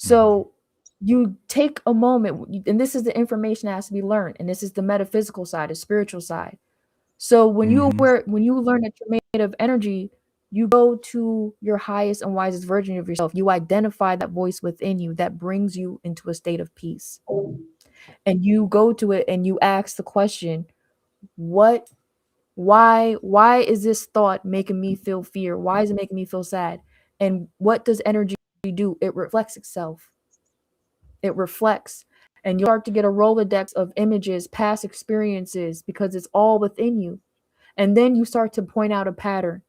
B: Mm-hmm.
A: So you take a moment, and this is the information that has to be learned, and this is the metaphysical side, the spiritual side. So
B: Mm-hmm.
A: when you learn that you're made of energy, you go to your highest and wisest version of yourself. You identify that voice within you that brings you into a state of peace. And you go to it and you ask the question, what why is this thought making me feel fear? Why is it making me feel sad? And what does energy do? It reflects itself. It reflects. And you start to get a Rolodex of images, past experiences, because it's all within you. And then you start to point out a pattern,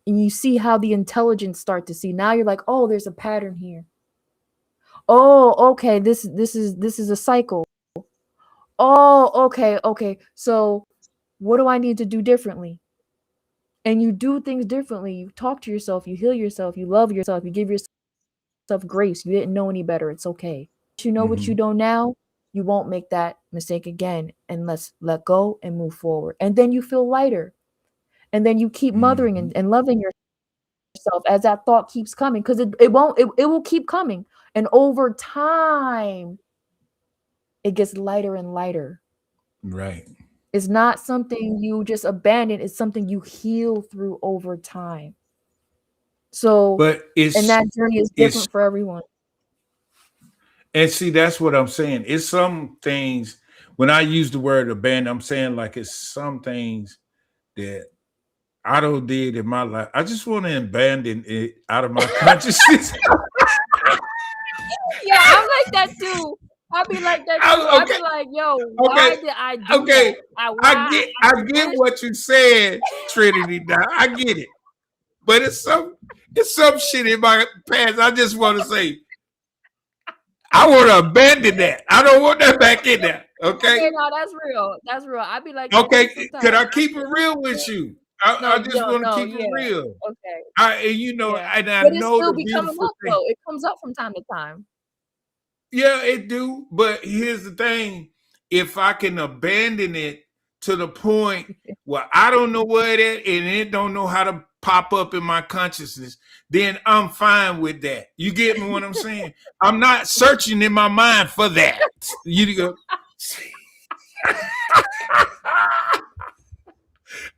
A: and you see how the intelligence start to see. Now you're like, oh, there's a pattern here. Oh, okay, this is a cycle. Oh, okay. So what do I need to do differently? And you do things differently. You talk to yourself, you heal yourself, you love yourself, you give yourself grace. You didn't know any better. It's okay. You know what
B: Mm-hmm.
A: you know now, you won't make that mistake again. And let's let go and move forward. And then you feel lighter. And then you keep mothering
B: Mm-hmm.
A: and loving yourself as that thought keeps coming, because it will keep coming. And over time, it gets lighter and lighter.
B: Right.
A: It's not something you just abandon, it's something you heal through over time. So,
B: But
A: and that journey is
B: it's
A: different for everyone.
B: and see, that's what I'm saying. It's some things, when I use the word abandon, I'm saying like it's some things that I don't did in my life. I just want to abandon it out of my consciousness.
A: Yeah, I'm like that too. I'll be like that too. I'll
B: Okay,
A: be like, yo,
B: okay,
A: why did I do
B: okay.
A: that? I
B: I
A: did
B: get
A: this.
B: what you said, Trinity. Now I get it, but it's some shit in my past. I just want to say I want to abandon that. I don't want that back in there. Okay,
A: Okay, no, that's real. That's real. I be like that
B: okay.
A: too
B: Could
A: sometimes.
B: I keep it real with you? I just want to
A: No,
B: keep it
A: yeah.
B: real.
A: Okay, yeah.
B: And I
A: But it
B: know
A: still
B: the
A: be coming
B: beautiful
A: up
B: thing.
A: though. It comes up from time to time.
B: Yeah, it do. But here's the thing: if I can abandon it to the point where I don't know where it is and it don't know how to pop up in my consciousness, then I'm fine with that. You get me what I'm saying? I'm not searching in my mind for that. You go.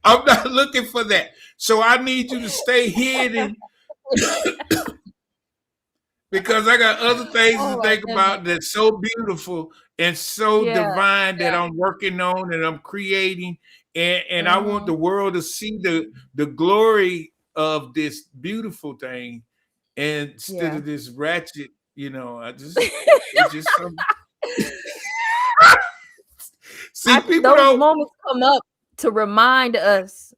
B: I'm not looking for that. So I need you to stay hidden because I got other things
A: Oh
B: to
A: my
B: think
A: goodness.
B: about that's so beautiful and so
A: Yeah,
B: divine that
A: yeah.
B: I'm working on and I'm creating. And I want
A: Mm-hmm.
B: the world to see the glory of this beautiful thing instead
A: Yeah.
B: of this ratchet, it's just some see people
A: Those
B: don't
A: moments come up to remind us.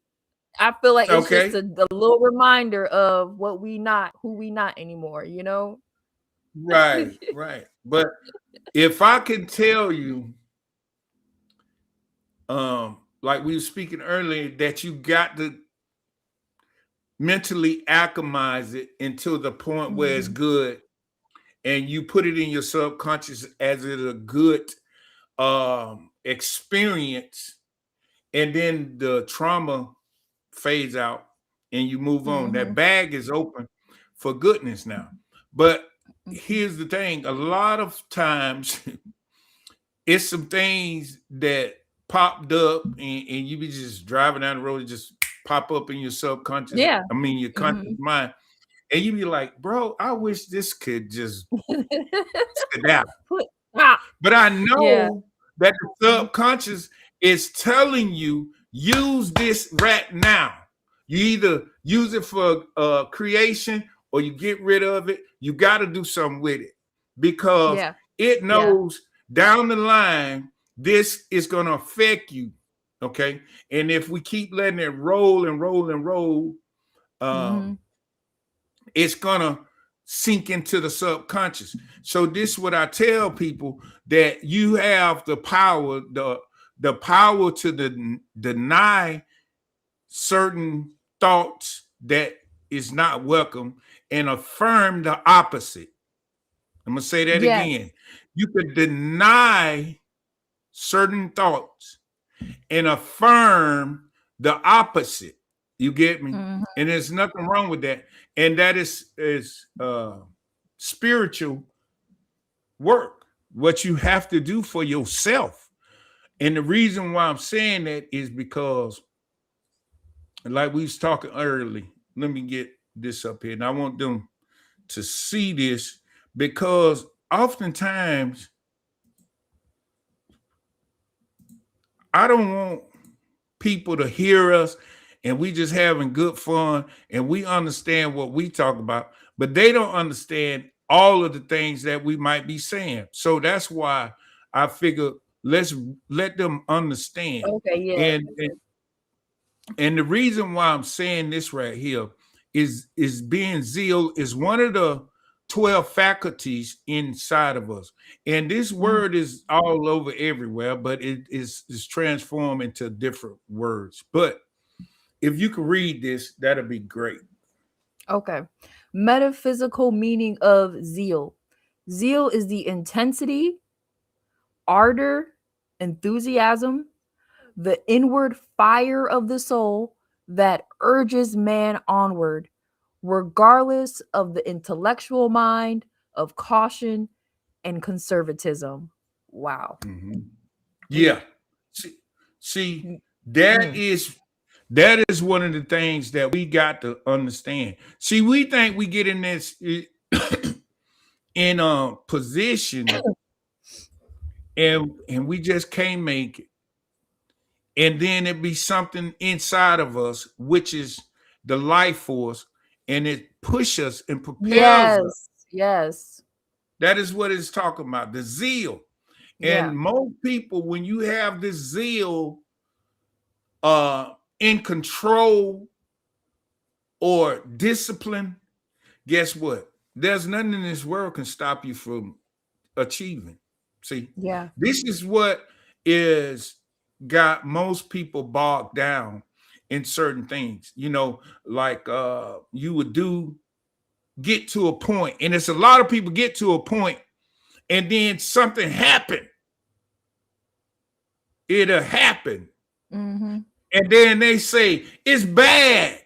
A: I feel like it's just
B: okay.
A: a little reminder of what we not, who we not anymore, you know?
B: Right, right. But if I can tell you, like we were speaking earlier, that you got to mentally alchemize it until the point where it's
A: Mhm.
B: good, and you put it in your subconscious as it a good experience, and then the trauma fades out and you move on. That
A: Mm-hmm.
B: bag is open for goodness now. But
A: Mm-hmm.
B: here's the thing, a lot of times it's some things that popped up, and you be just driving down the road and just pop up in your subconscious,
A: Yeah.
B: I mean your conscious
A: Mm-hmm.
B: mind, and you be like, bro, I wish this could just sit out.
A: Put ah.
B: But I
A: Yeah.
B: know that the subconscious is telling you, use this right now. You either use it for creation or you get rid of it. You got to do something with it because
A: Yeah.
B: it
A: Yeah.
B: knows down the line this is going to affect you. Okay. And if we keep letting it roll and roll and roll,
A: Mm-hmm.
B: um, it's gonna sink into the subconscious. So this is what I tell people, that you have the power, the power to deny certain thoughts that is not welcome and affirm the opposite. I'm gonna say that
A: Yes.
B: again. You could deny certain thoughts and affirm the opposite. You get me?
A: Mm-hmm.
B: And there's nothing wrong with that. And that is spiritual work, what you have to do for yourself. And the reason why I'm saying that is because, like we was talking early, let me get this up here. And I want them to see this, because oftentimes I don't want people to hear us and we just having good fun and we understand what we talk about, but they don't understand all of the things that we might be saying. So that's why I figure let's let them understand.
A: Okay. Yeah.
B: And the reason why I'm saying this right here is being zeal is one of the 12 faculties inside of us. And this
A: Mm-hmm.
B: word is all over everywhere, but it is transformed into different words. But if you could read this, that'd be great.
A: Okay. Metaphysical meaning of zeal. Zeal is the intensity, ardor, enthusiasm, the inward fire of the soul that urges man onward, regardless of the intellectual mind of caution and conservatism. Wow.
B: Mhm.
A: We
B: Yeah. See, see,
A: mm,
B: that
A: mm.
B: is that is one of the things that we got to understand. See, we think we get in this in a position and we just can't make it. And then it be something inside of us, which is the life force, and it pushes us and propels us.
A: Yes. Yes.
B: That is what it's talking about, the zeal. And
A: Yeah.
B: most people, when you have this zeal in control or discipline, guess what? There's nothing in this world can stop you from achieving. See,
A: Yeah.
B: this is what is got most people bogged down in certain things. You know, like you would get to a point, and it's a lot of people get to a point, and then something happened. It'll happen,
A: Mm-hmm.
B: and then they say it's bad,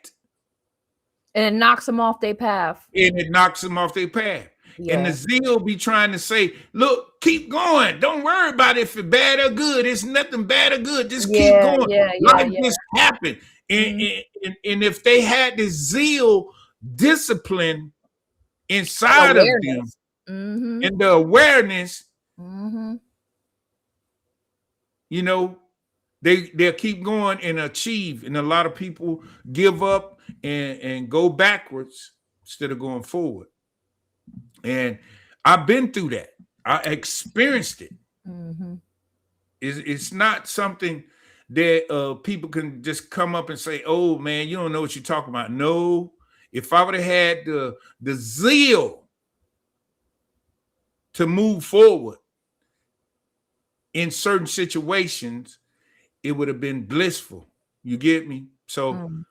A: And it knocks them off their path.
B: and it knocks them off their path. And the
A: Yeah.
B: zeal be trying to say, look, keep going. Don't worry about if it's bad or good. It's nothing bad or good. Just keep
A: Yeah.
B: going.
A: Yeah. Yeah.
B: Life
A: Yeah.
B: just happened. And,
A: Mm-hmm.
B: and if they had this zeal, discipline
A: And
B: inside of them,
A: awareness. Mm-hmm.
B: and the awareness,
A: Mm-hmm.
B: you know, they'll keep going and achieve. And a lot of people give up and go backwards instead of going forward. And I've been through that. I experienced it.
A: Mm-hmm.
B: It's not something that people can just come up and say, "Oh man, you don't know what you're talking about." No, if I would have had the zeal to move forward in certain situations, it would have been blissful. You get me? So
A: Mm.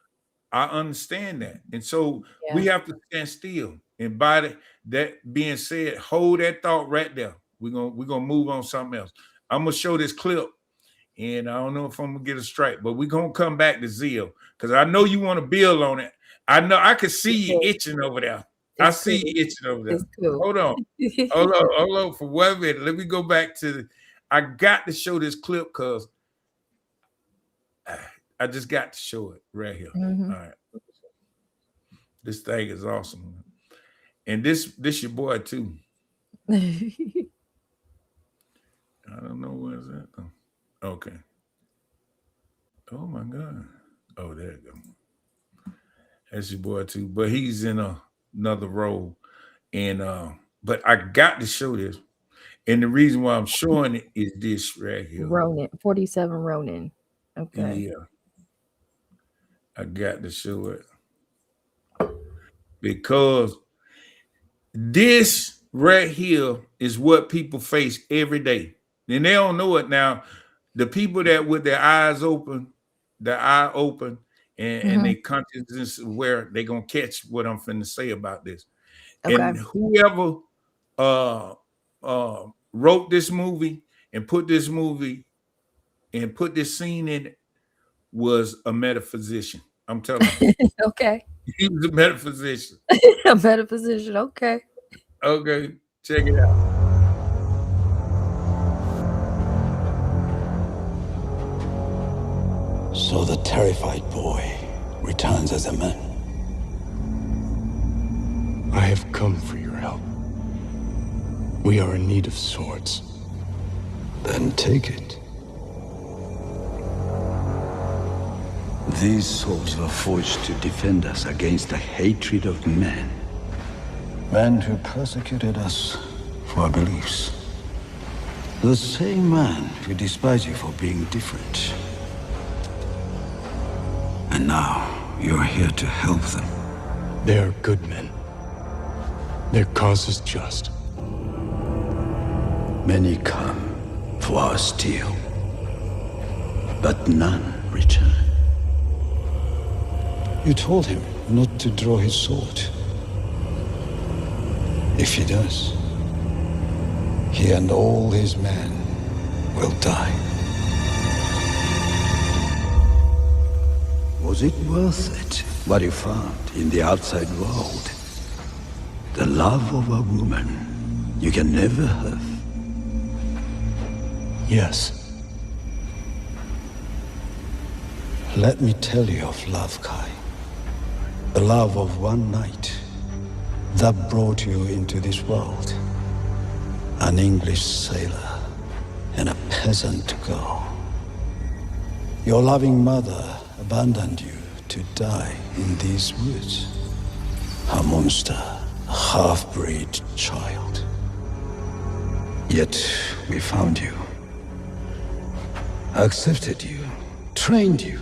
B: I understand that, and so
A: Yeah.
B: we have to stand still. And by that being said, hold that thought right there. We're gonna move on something else. I'm gonna show this clip, and I don't know if I'm gonna get a strike, but we're gonna come back to Zeal because I know you want to build on it. I know I can see you itching over there. I see you itching over there.
A: It's cool.
B: Hold on for 1 minute. Let me go back to I got to show this clip because I just got to show it right here.
A: Mm-hmm.
B: All right. This thing is awesome. And this your boy too. I don't know where is that. Okay. Oh my God. Oh, there you go. That's your boy too. But he's in another role. And but I got to show this. And the reason why I'm showing it is this right here.
A: Ronin, 47 Ronin. Okay.
B: Yeah. I got to show it. Because this right here is what people face every day. And they don't know it now. The people that with their eyes open, and their consciousness aware, they're gonna catch what I'm finna say about this. Okay. And whoever wrote this movie and put this scene in it was a metaphysician. I'm telling you.
A: Okay.
B: He was a metaphysician.
A: A metaphysician. Okay.
B: Okay. Check it out.
C: So the terrified boy returns as a man.
D: I have come for your help. We are in need of swords.
C: Then take it. These swords were forged to defend us against the hatred of men. Men who persecuted us for our beliefs. The same man who despised you for being different. And now you're here to help them.
D: They are good men. Their cause is just.
C: Many come for our steel, but none return. You told him not to draw his sword. If he does, he and all his men will die. Was it worth it, what you found in the outside world? The love of a woman you can never have.
D: Yes.
C: Let me tell you of love, Kai. The love of one night that brought you into this world. An English sailor and a peasant girl. Your loving mother abandoned you to die in these woods. A monster, a half-breed child. Yet we found you, accepted you, trained you.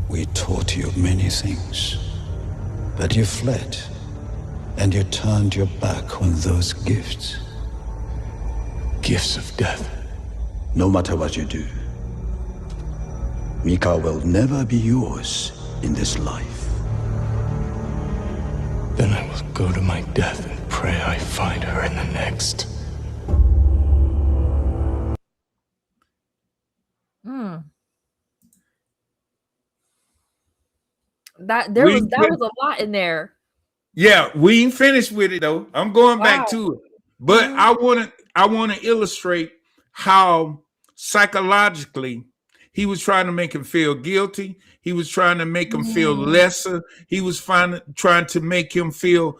C: We taught you many things, but you fled, and you turned your back on those gifts.
D: Gifts of death.
C: No matter what you do, Mika will never be yours in this life.
D: Then I will go to my death and pray I find her in the next.
A: That was a lot in there.
B: Yeah, we ain't finished with it though. I'm going back to it. But I want to illustrate how psychologically he was trying to make him feel guilty. He was trying to make him feel lesser. He was trying to make him feel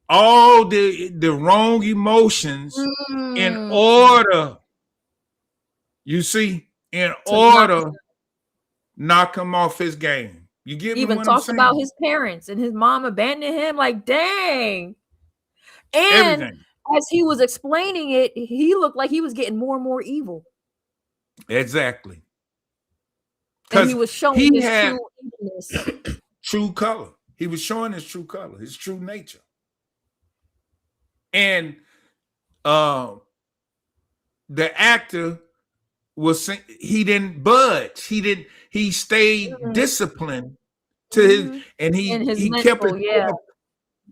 B: all the wrong emotions in order, you see, in order knock him off his game. You get me?
A: Even talked about his parents and his mom abandoned him. Like, dang. And everything. As he was explaining it, he looked like he was getting more and more evil.
B: Exactly.
A: And he was showing his true evilness.
B: True color. He was showing his true color, his true nature. And the actor he didn't budge. He stayed disciplined to his, and
A: In his
B: he kept
A: mental, yeah.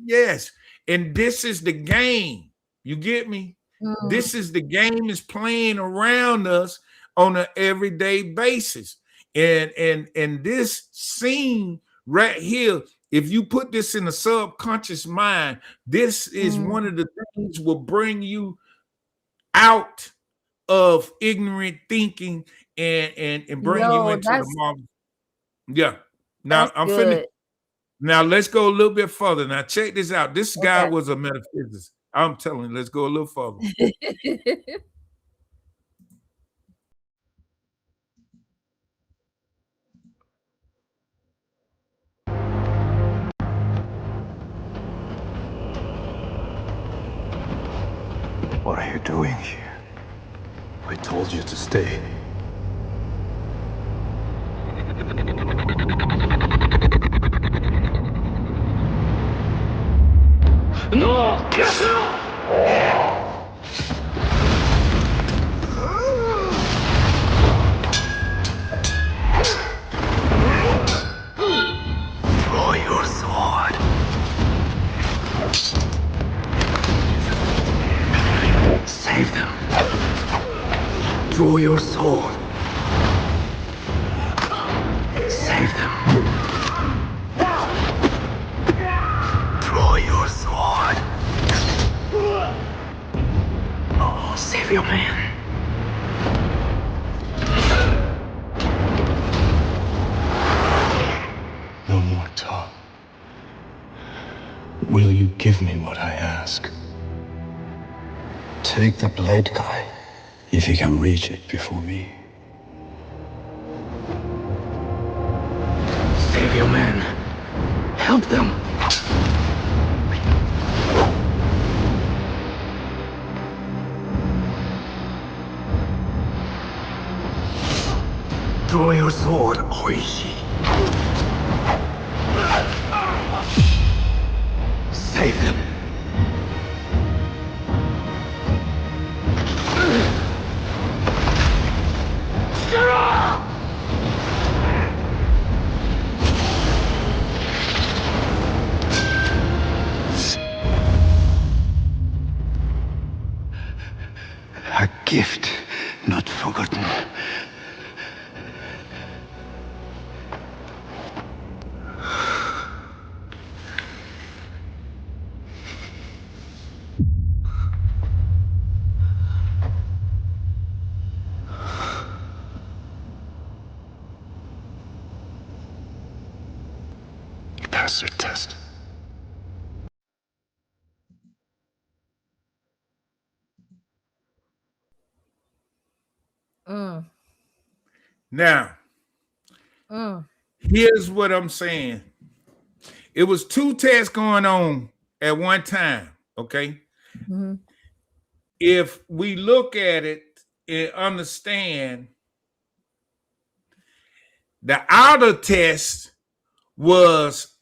B: yes. And this is the game. You get me?
A: Mm.
B: This is the game is playing around us on an everyday basis. And this scene right here, if you put this in the subconscious mind, this is one of the things will bring you out of ignorant thinking and bring you into the marvel. Yeah. Now I'm
A: good.
B: Now let's go a little bit further. Now check this out. This guy was a metaphysicist. I'm telling you, let's go a little further.
D: What are you doing here? I told you to stay. No! Draw your sword. Save them. Draw your sword. Save them. Draw your sword. Oh, save your man. No more talk. Will you give me what I ask?
C: Take the blade, Kai, if you can reach it before me.
D: Save your men. Help them. Draw your sword, Oishi. Save them.
C: A gift not forgotten.
D: You passed your test.
B: Now, here's what I'm saying. It was two tests going on at one time, okay? If we look at it and understand, the outer test was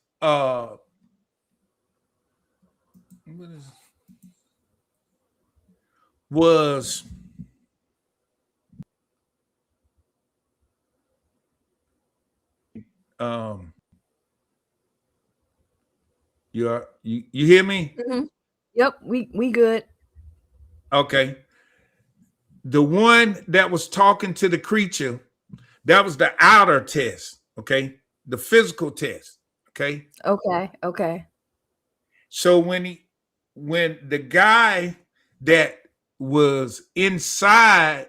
B: you hear me?
A: Yep, we good.
B: Okay. The one that was talking to the creature, that was the outer test, okay? The physical test, okay?
A: Okay.
B: So when the guy that was inside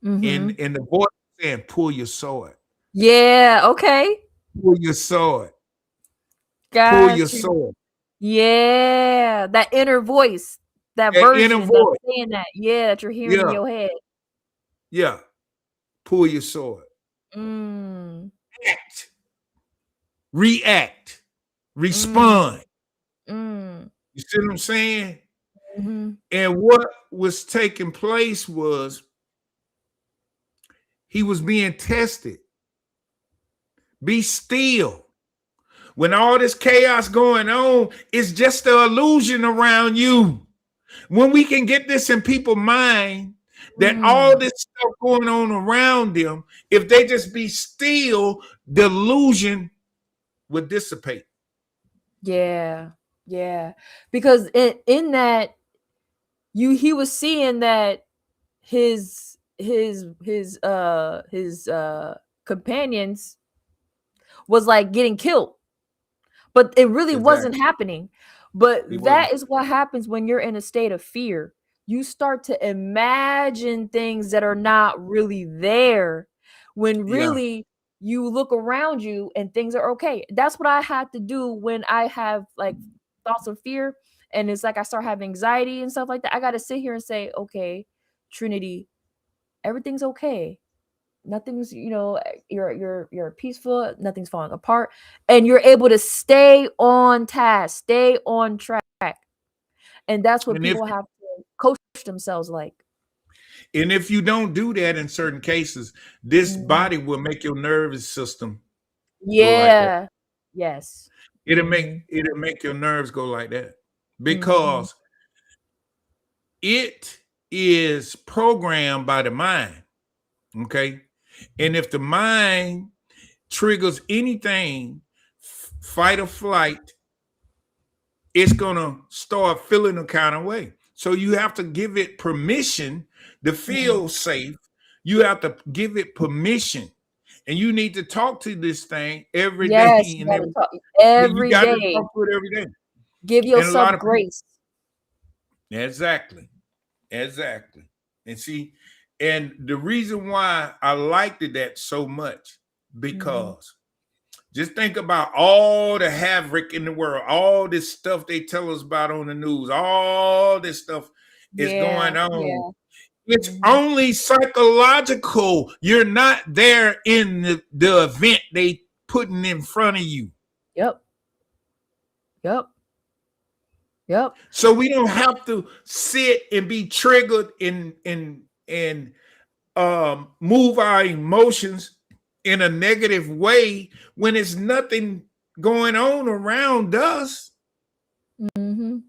B: in the voice saying, pull your sword.
A: Yeah, okay.
B: Pull your sword.
A: Got
B: Pull your
A: you.
B: sword.
A: Yeah, that inner voice, that
B: That
A: version
B: inner
A: that's
B: voice.
A: saying that. Yeah, that you're hearing in your head.
B: Yeah. Pull your sword. Act. React. Respond. You see what I'm saying? And what was taking place was he was being tested. Be still. When all this chaos going on, it's just the illusion around you. When we can get this in people's mind that all this stuff going on around them, if they just be still, the illusion would dissipate.
A: Yeah. Yeah. Because in that he was seeing that his companions was like getting killed, but it really wasn't happening. But that is what happens when you're in a state of fear. You start to imagine things that are not really there, when really you look around you and things are okay. That's what I had to do when I have like thoughts of fear, and it's like I start having anxiety and stuff like that. I got to sit here and say, okay, Trinity, everything's okay. Nothing's, you're peaceful, nothing's falling apart, and you're able to stay on task, stay on track. And that's what people have to coach themselves like.
B: And if you don't do that in certain cases, this body will make your nervous system go like that.
A: Yes.
B: It'll make your nerves go like that, because it is programmed by the mind. Okay. And if the mind triggers anything, fight or flight, it's gonna start feeling a kind of way. So you have to give it permission to feel safe. You have to give it permission, and you need to talk to this thing every day.
A: You got to talk every day.
B: To talk to it every day.
A: Give yourself grace.
B: Exactly. And see, and the reason why I liked that so much, because just think about all the havoc in the world, all this stuff they tell us about on the news, all this stuff is going on. Yeah. It's only psychological. You're not there in the event they putting in front of you.
A: Yep.
B: So we don't have to sit and be triggered and move our emotions in a negative way when it's nothing going on around us. You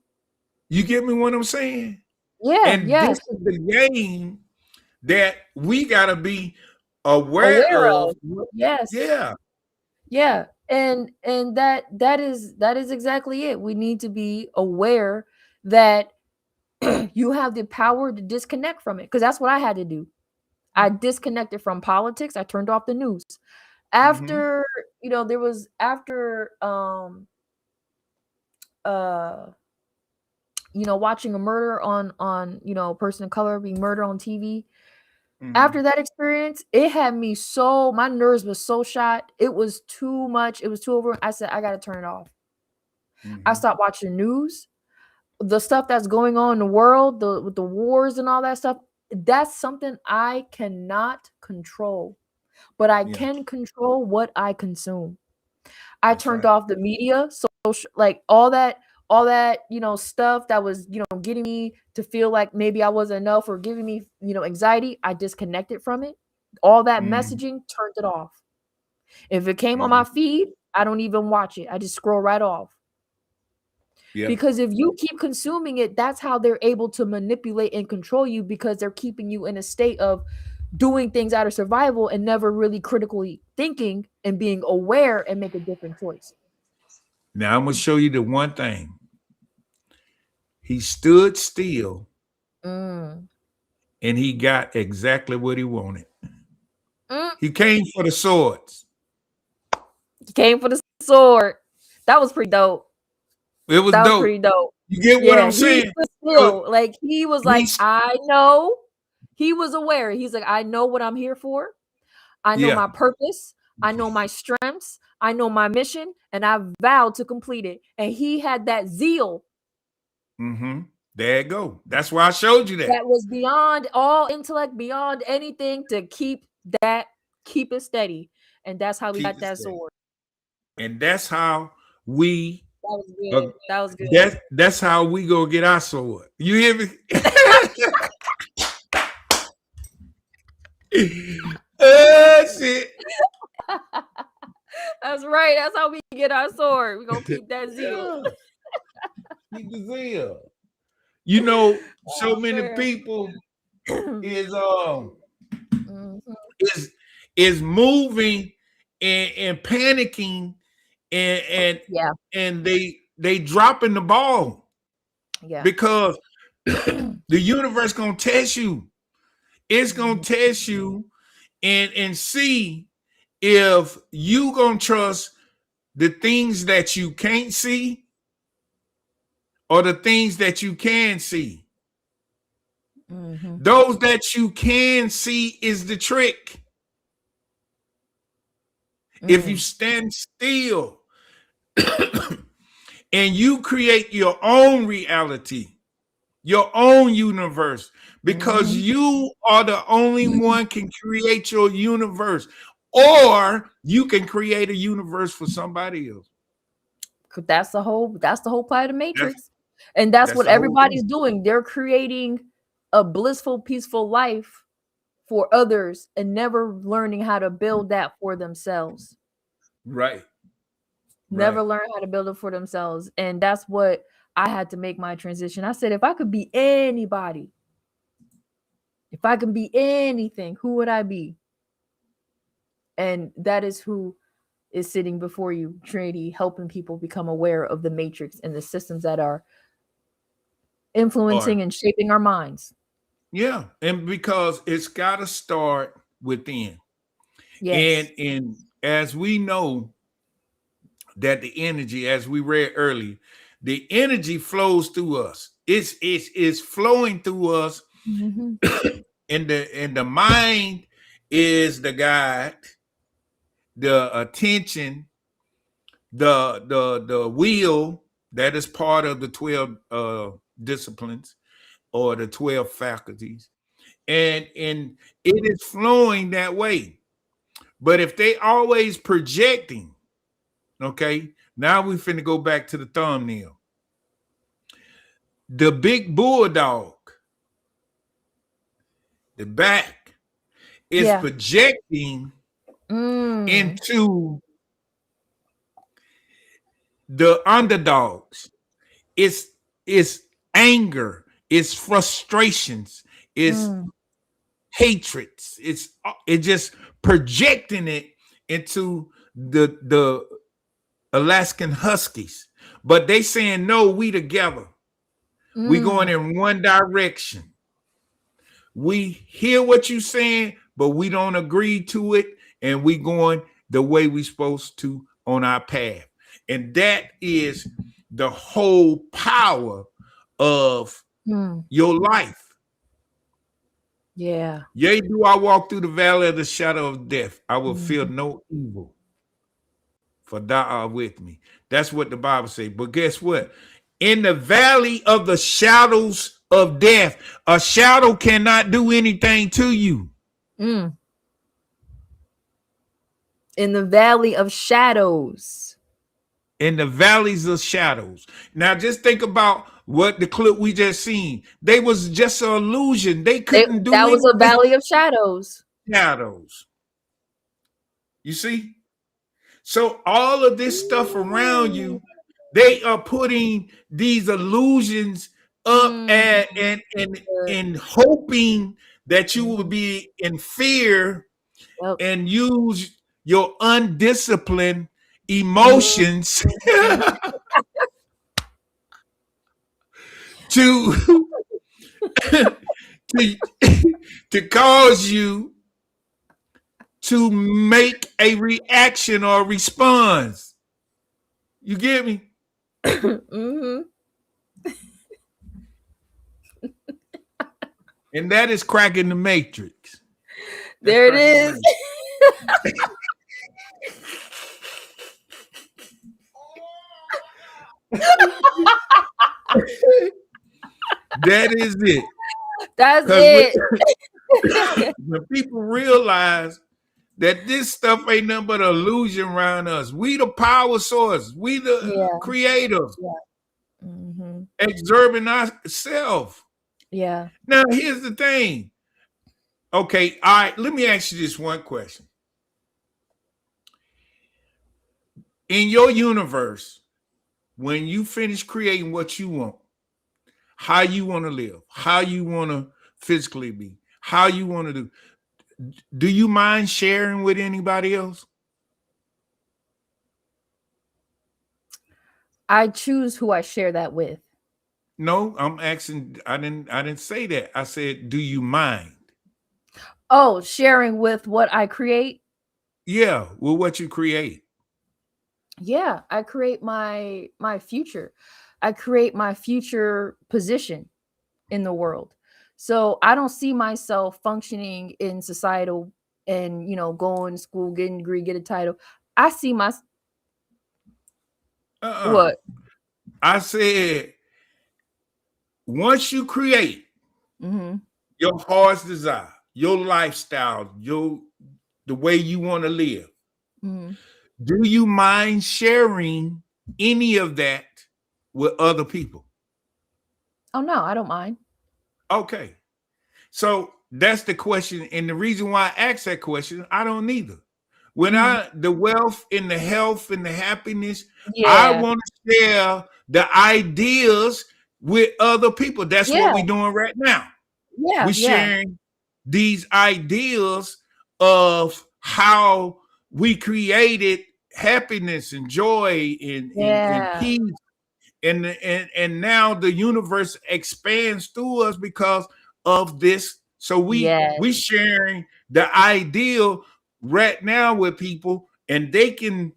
B: get me what I'm saying?
A: Yeah.
B: And this is the game that we gotta be aware of.
A: Yes. Yeah. And that is exactly it. We need to be aware that you have the power to disconnect from it, because that's what I had to do. I disconnected from politics. I turned off the news. After, there was watching a murder on a person of color being murdered on TV. After that experience, it had me my nerves was so shot. It was too much. It was too over. I said, I got to turn it off. I stopped watching news. The stuff that's going on in the world, with the wars and all that stuff, that's something I cannot control, but I can control what I consume. I turned off the media, social, like all that, stuff that was, getting me to feel like maybe I wasn't enough or giving me, anxiety. I disconnected from it. All that messaging, turned it off. If it came on my feed, I don't even watch it. I just scroll right off. Because if you keep consuming it, that's how they're able to manipulate and control you, because they're keeping you in a state of doing things out of survival and never really critically thinking and being aware and make a different choice.
B: Now I'm going to show you the one thing. He stood still and he got exactly what he wanted. He came for the swords.
A: He came for the sword. That was pretty dope.
B: It was dope.
A: Pretty dope.
B: You get what I'm saying?
A: He was still, he was like, I know. He was aware. He's like, I know what I'm here for. I know my purpose. I know my strengths. I know my mission, and I vowed to complete it. And he had that zeal.
B: There you go. That's why I showed you that.
A: That was beyond all intellect, beyond anything, to keep it steady. And that's how we got that sword.
B: And that's how we.
A: That was good. That was good.
B: That's how we go get our sword. You hear me? That's it.
A: That's right. That's how we get our sword. We're gonna keep that zeal.
B: Keep the zeal. You know, so many people is moving and panicking and
A: Yeah.
B: and they dropping the ball
A: Yeah.
B: because the universe gonna test you. It's gonna test you and see if you gonna trust the things that you can't see or the things that you can see.
A: Mm-hmm.
B: Those that you can see is the trick. If you stand still and you create your own reality, your own universe, because you are the only one can create your universe, or you can create a universe for somebody else.
A: That's the whole part of the
B: That's
A: matrix. And that's
B: that's
A: what
B: the whole
A: everybody's
B: thing.
A: doing. They're creating a blissful, peaceful life for others and never learning how to build that for themselves.
B: Right.
A: Never
B: Right.
A: learn how to build it for themselves. And that's what I had to make my transition. I said, if I could be anybody, if I can be anything, who would I be? And that is who is sitting before you, Trinity, helping people become aware of the matrix and the systems that are influencing and shaping our minds.
B: Yeah. And because it's got to start within.
A: Yes.
B: And as we know that the energy, as we read earlier, the energy flows through us. It's flowing through us.
A: Mm-hmm.
B: And the mind is the guide, the attention, the will that is part of the 12 disciplines or the 12 faculties. And it is flowing that way. But if they always projecting, okay, now we finna go back to the thumbnail. The big bulldog, the back, is projecting into the underdogs. It's anger, it's frustrations, it's hatreds. It just projecting it into the Alaskan Huskies. But they saying no, we together. We going in one direction. We hear what you saying, but we don't agree to it, and we going the way we supposed to on our path. And that is the whole power of your life.
A: Yeah.
B: Yea, do I walk through the valley of the shadow of death, I will fear no evil, for thou art with me. That's what the Bible says. But guess what? In the valley of the shadows of death, a shadow cannot do anything to you.
A: In the valley of shadows.
B: In the valleys of shadows. Now just think about what the clip we just seen. They was just an illusion. They couldn't do
A: that was a
B: anything.
A: valley of shadows.
B: Shadows. You see? So all of this stuff around you, they are putting these illusions up and hoping that you will be in fear and use your undisciplined emotions to to cause you to make a reaction or response. You get me? And that is cracking the matrix.
A: There it is.
B: That is it.
A: That's it.
B: When people realize that this stuff ain't nothing but an illusion around us, we the power source, we the creators, exerting ourselves.
A: Yeah.
B: Now, here's the thing. Okay, all right, let me ask you this one question. In your universe, when you finish creating what you want, how you want to live, how you want to physically be, how you want to do you mind sharing with anybody else?
A: I choose who I share that with.
B: No, I'm asking. I didn't say that. I said, do you mind?
A: Oh, sharing with what I create.
B: Yeah, well, what you create.
A: Yeah, I create my future. I create my future position in the world. So I don't see myself functioning in societal and going to school, getting a degree, get a title. I see my what?
B: I said, once you create
A: Mm-hmm.
B: your heart's desire, your lifestyle, the way you want to live,
A: Mm-hmm.
B: do you mind sharing any of that with other people?
A: Oh no, I don't mind.
B: Okay. So that's the question. And the reason why I asked that question, I don't either. When
A: Mm-hmm.
B: the wealth and the health and the happiness, I
A: Yeah,
B: want to share the ideas with other people. That's what
A: yeah,
B: we're doing right now.
A: yeah,
B: We're
A: yeah,
B: sharing these ideas of how we created happiness and joy and
A: yeah,
B: peace. And now the universe expands through us because of this. So we
A: yes.
B: sharing the ideal right now with people, and they can,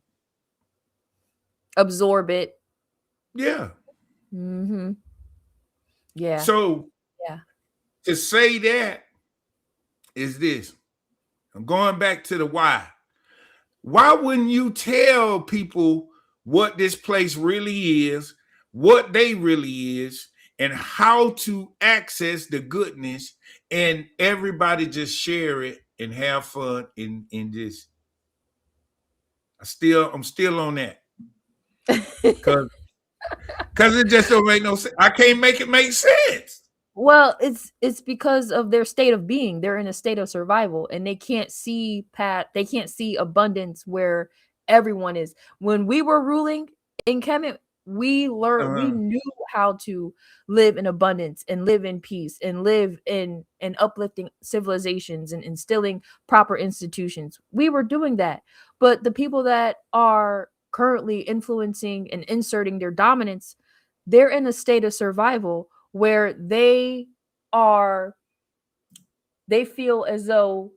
A: Absorb it.
B: yeah.
A: Mm-hmm. Yeah,
B: So
A: yeah.
B: to say that is this. I'm going back to the why. Why wouldn't you tell people what this place really is, what they really is, and how to access the goodness, and everybody just share it and have fun in this? I'm still on that. Cause it just don't make no sense. I can't make it make sense.
A: Well, it's because of their state of being. They're in a state of survival and they can't see abundance where everyone is. When we were ruling in Kemet, we
B: Uh-huh.
A: knew how to live in abundance and live in peace and live in uplifting civilizations and instilling proper institutions. We were doing that. But the people that are currently influencing and inserting their dominance, they're in a state of survival where are they feel as though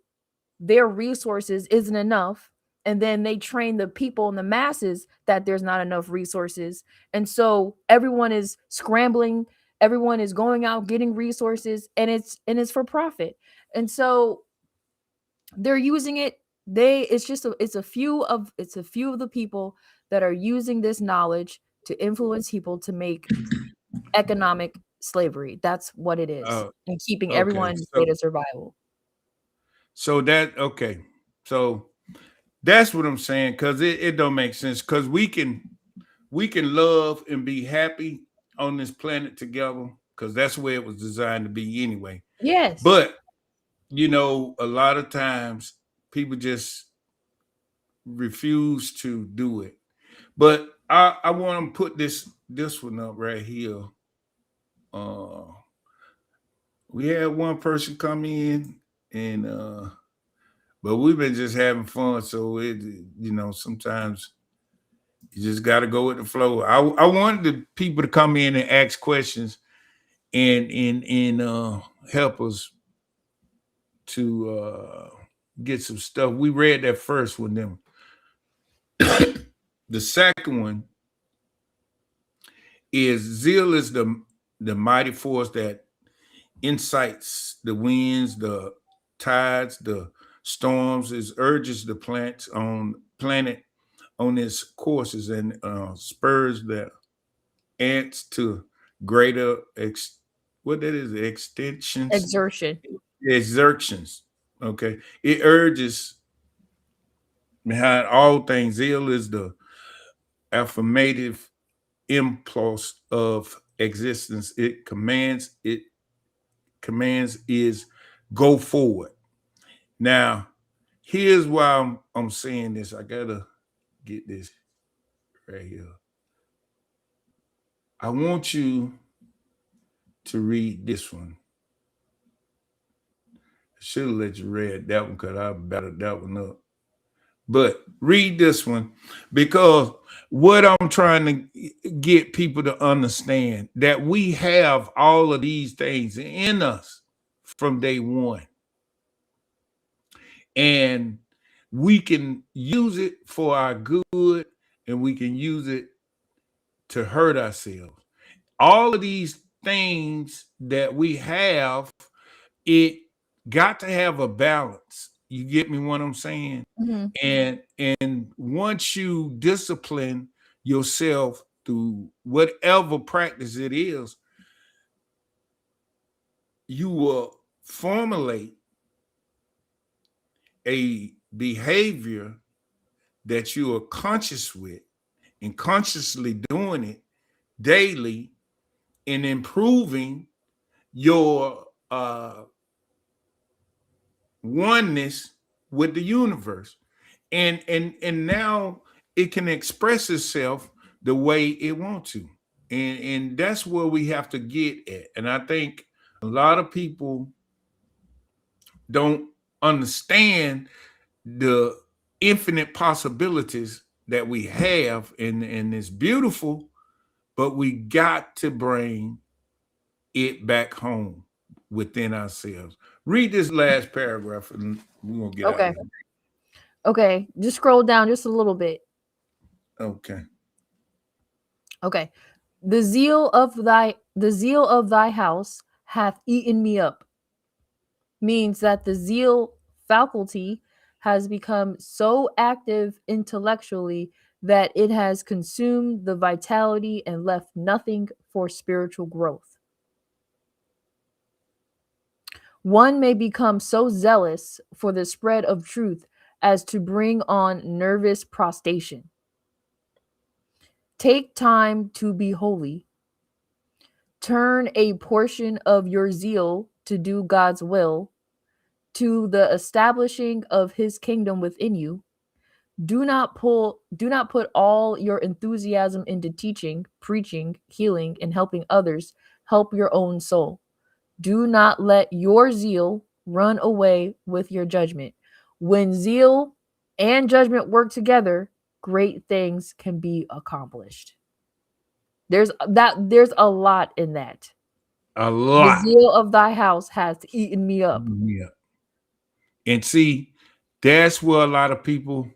A: their resources isn't enough, and then they train the people and the masses that there's not enough resources, and so everyone is scrambling, everyone is going out getting resources, and it's for profit. And so they're using it. It's a few of the people that are using this knowledge to influence people to make economic slavery. That's what it is.
B: Oh,
A: And keeping everyone
B: okay.
A: in a state of survival.
B: So that okay. So that's what I'm saying, because it don't make sense. Because we can love and be happy on this planet together, because that's where it was designed to be anyway.
A: Yes.
B: But a lot of times people just refuse to do it. But I want to put this one up right here. We had one person come in, and but we've been just having fun. So sometimes you just got to go with the flow. I wanted the people to come in and ask questions and help us to get some stuff. We read that first one. Then the second one is zeal is the mighty force that incites the winds, the tides, the storms. It urges the planet on its courses and spurs the ants to greater what that is, extensions,
A: Exertion.
B: exertions. Okay, it urges behind all things. Zeal is the affirmative impulse of existence. It commands is go forward. Now, here's why I'm saying this. I gotta get this right here. I want you to read this one. I should have let you read that one because I battered that one up. But read this one, because what I'm trying to get people to understand, that we have all of these things in us from day one. And we can use it for our good, and we can use it to hurt ourselves. All of these things that we have, it got to have a balance. You get me what I'm saying?
A: Mm-hmm.
B: And once you discipline yourself through whatever practice it is, you will formulate a behavior that you are conscious with and consciously doing it daily and improving your oneness with the universe. And now it can express itself the way it wants to. And that's where we have to get at. And I think a lot of people don't understand the infinite possibilities that we have, and it's beautiful, but we got to bring it back home within ourselves. Read this last paragraph and we're gonna get out
A: Okay.
B: of here.
A: Okay. Just scroll down just a little bit.
B: Okay.
A: Okay. The zeal of thy house hath eaten me up, means that the zeal faculty has become so active intellectually that it has consumed the vitality and left nothing for spiritual growth. One may become so zealous for the spread of truth as to bring on nervous prostration. Take time to be holy. Turn a portion of your zeal to do God's will, to the establishing of his kingdom within you. Do not put all your enthusiasm into teaching, preaching, healing, and helping others. Help your own soul. Do not let your zeal run away with your judgment. When zeal and judgment work together, great things can be accomplished. There's a lot in that.
B: A
A: The
B: lot.
A: zeal of thy house has eaten me up.
B: Yeah. And see, that's where a lot of people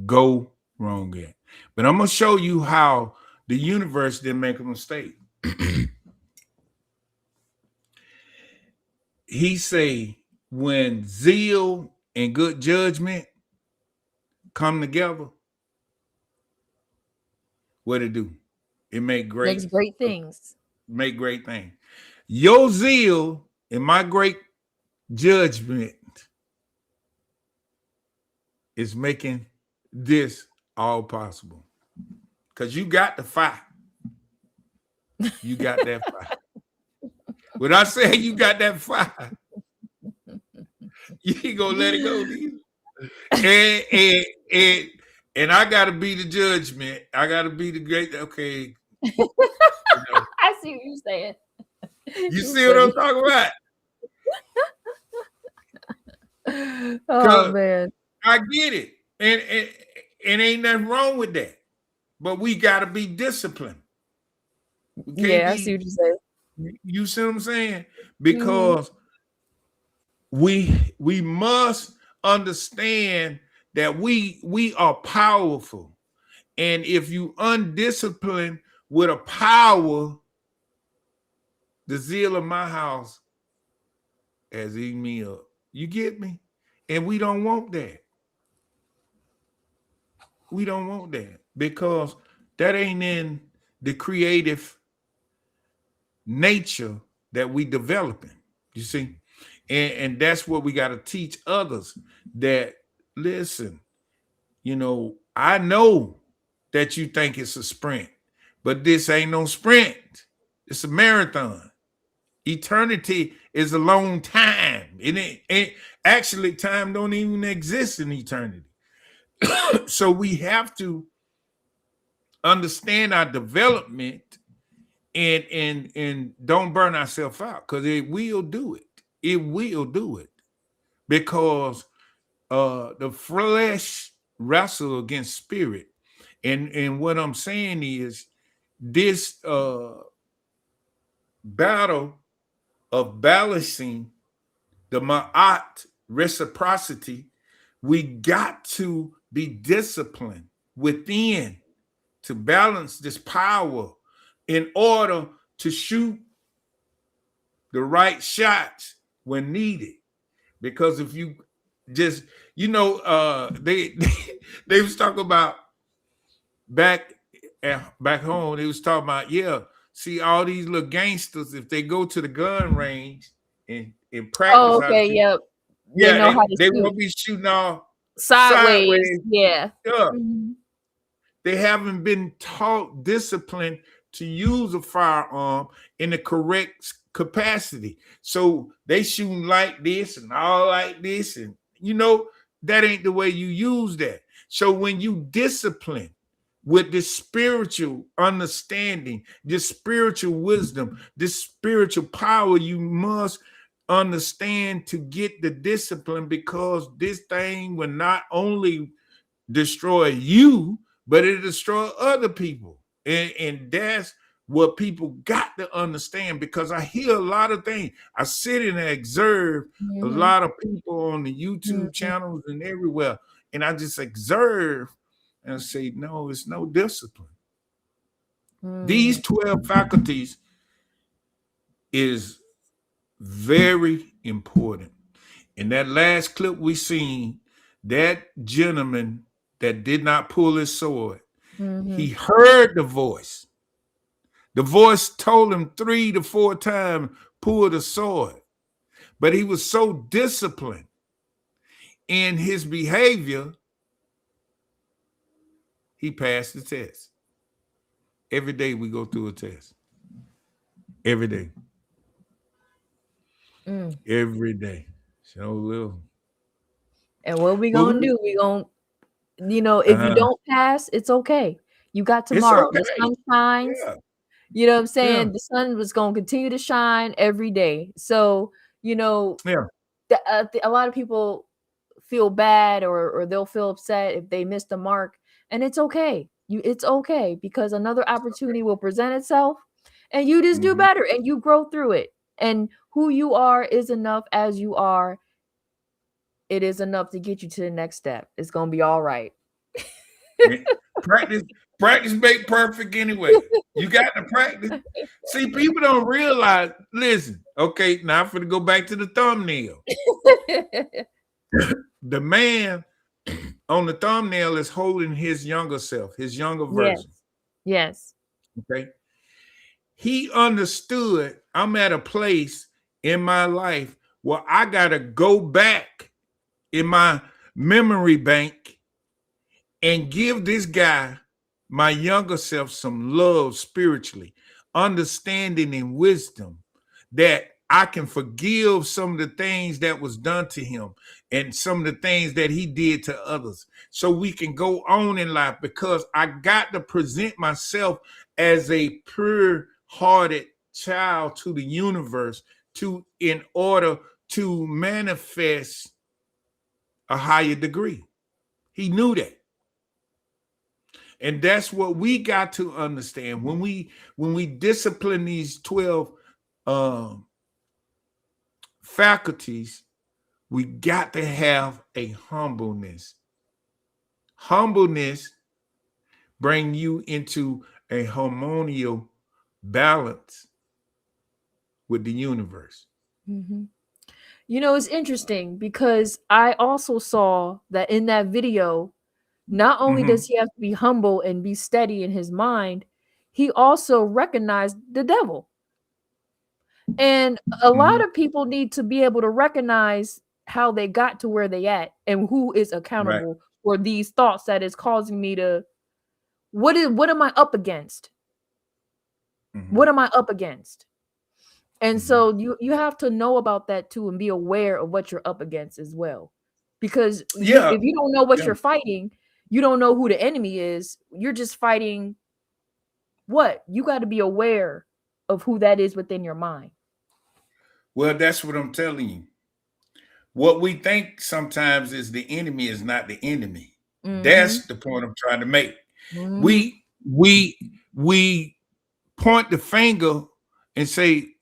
B: go wrong at. But I'm gonna show you how the universe didn't make a mistake. He say when zeal and good judgment come together, what it do? It make
A: Makes great things.
B: things. Your zeal and my great judgment is making this all possible. Because you got the fire. You got that fire. When I say you got that fire, you ain't gonna let it go, do you? And I gotta be the judgment. I gotta be the great. Okay, you know.
A: I see what you're saying.
B: You see what I'm talking about?
A: Oh man,
B: I get it, and ain't nothing wrong with that. But we gotta be disciplined. We can't
A: yeah, I see what you're saying.
B: You see what I'm saying?
A: Mm-hmm.
B: Because we must understand that we are powerful, and if you undisciplined with a power, the zeal of my house has eaten me up. You get me? And we don't want that. We don't want that because that ain't in the creative nature that we developing. You see? And that's what we got to teach others, that listen, I know that you think it's a sprint, but this ain't no sprint. It's a marathon. Eternity is a long time. And actually, time don't even exist in eternity. So we have to understand our development and don't burn ourselves out, because it will do it. It will do it, because the flesh wrestle against spirit, And what I'm saying is this battle of balancing the ma'at reciprocity, we got to be disciplined within to balance this power in order to shoot the right shots when needed. Because if you just, they was talking about back home, they was talking about, see all these little gangsters, if they go to the gun range and practice
A: Oh,
B: how to
A: okay,
B: shoot,
A: yep. They know how to
B: they
A: shoot
B: won't be shooting all
A: sideways.
B: sideways.
A: Yeah.
B: Yeah.
A: Mhm.
B: They haven't been taught discipline to use a firearm in the correct capacity. So they shooting like this and all like this. And that ain't the way you use that. So when you discipline with this spiritual understanding, this spiritual wisdom, this spiritual power, you must understand to get the discipline, because this thing will not only destroy you, but it destroy other people. And that's what people got to understand, because I hear a lot of things. I sit and I observe a lot of people on the YouTube channels and everywhere, and I just observe and I say, no, it's no discipline. These 12 faculties is very important. In that last clip we seen, that gentleman that did not pull his sword, he heard the voice. The voice told him 3 to 4 times, pull the sword. But he was so disciplined in his behavior, he passed the test. Every day we go through a test. Every day. Every day. So will.
A: And what we gonna do? We gonna, if you don't pass, it's okay. You got tomorrow.
B: Okay.
A: The sun shines.
B: Yeah.
A: You know what I'm saying?
B: Yeah.
A: The sun was gonna continue to shine every day. So, a lot of people feel bad or they'll feel upset if they miss the mark, and it's okay. It's okay, because another opportunity will present itself, and you just do better and you grow through it. And who you are is enough as you are. It is enough to get you to the next step. It's gonna be all right.
B: Practice make perfect anyway. You got to practice. See, people don't realize. Listen, okay, now I'm going to go back to the thumbnail. The man on the thumbnail is holding his younger self, his younger version.
A: Yes.
B: Okay. He understood, I'm at a place in my life where I got to go back in my memory bank and give this guy, my younger self, some love spiritually, understanding and wisdom, that I can forgive some of the things that was done to him and some of the things that he did to others, so we can go on in life, because I got to present myself as a pure-hearted child to the universe in order to manifest a higher degree. He knew that. And that's what we got to understand when we discipline these 12 faculties. We got to have a humbleness. Humbleness bring you into a harmonious balance with the universe.
A: It's interesting, because I also saw that in that video, not only does he have to be humble and be steady in his mind, he also recognized the devil. And a lot of people need to be able to recognize how they got to where they at and who is accountable for these thoughts that is causing me to, what am I up against? What am I up against? And so you have to know about that too, and be aware of what you're up against as well. Because if you don't know what you're fighting, you don't know who the enemy is. You're just fighting what? You got to be aware of who that is within your mind.
B: Well, that's what I'm telling you. What we think sometimes is the enemy is not the enemy. That's the point I'm trying to make.
A: Mhm.
B: We point the finger and say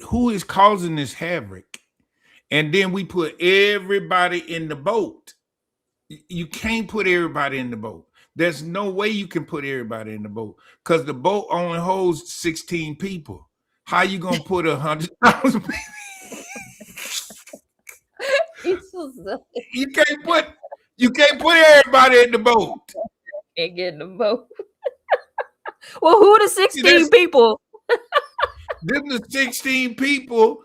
B: who is causing this havoc, and then we put everybody in the boat. You can't put everybody in the boat. There's no way you can put everybody in the boat because the boat only holds 16 people. How you gonna put 100,000 people?
A: He's so silly.
B: You can't put everybody in the boat.
A: Can't get in the boat. Well, who are the
B: See,
A: 16 people?
B: them the 16 people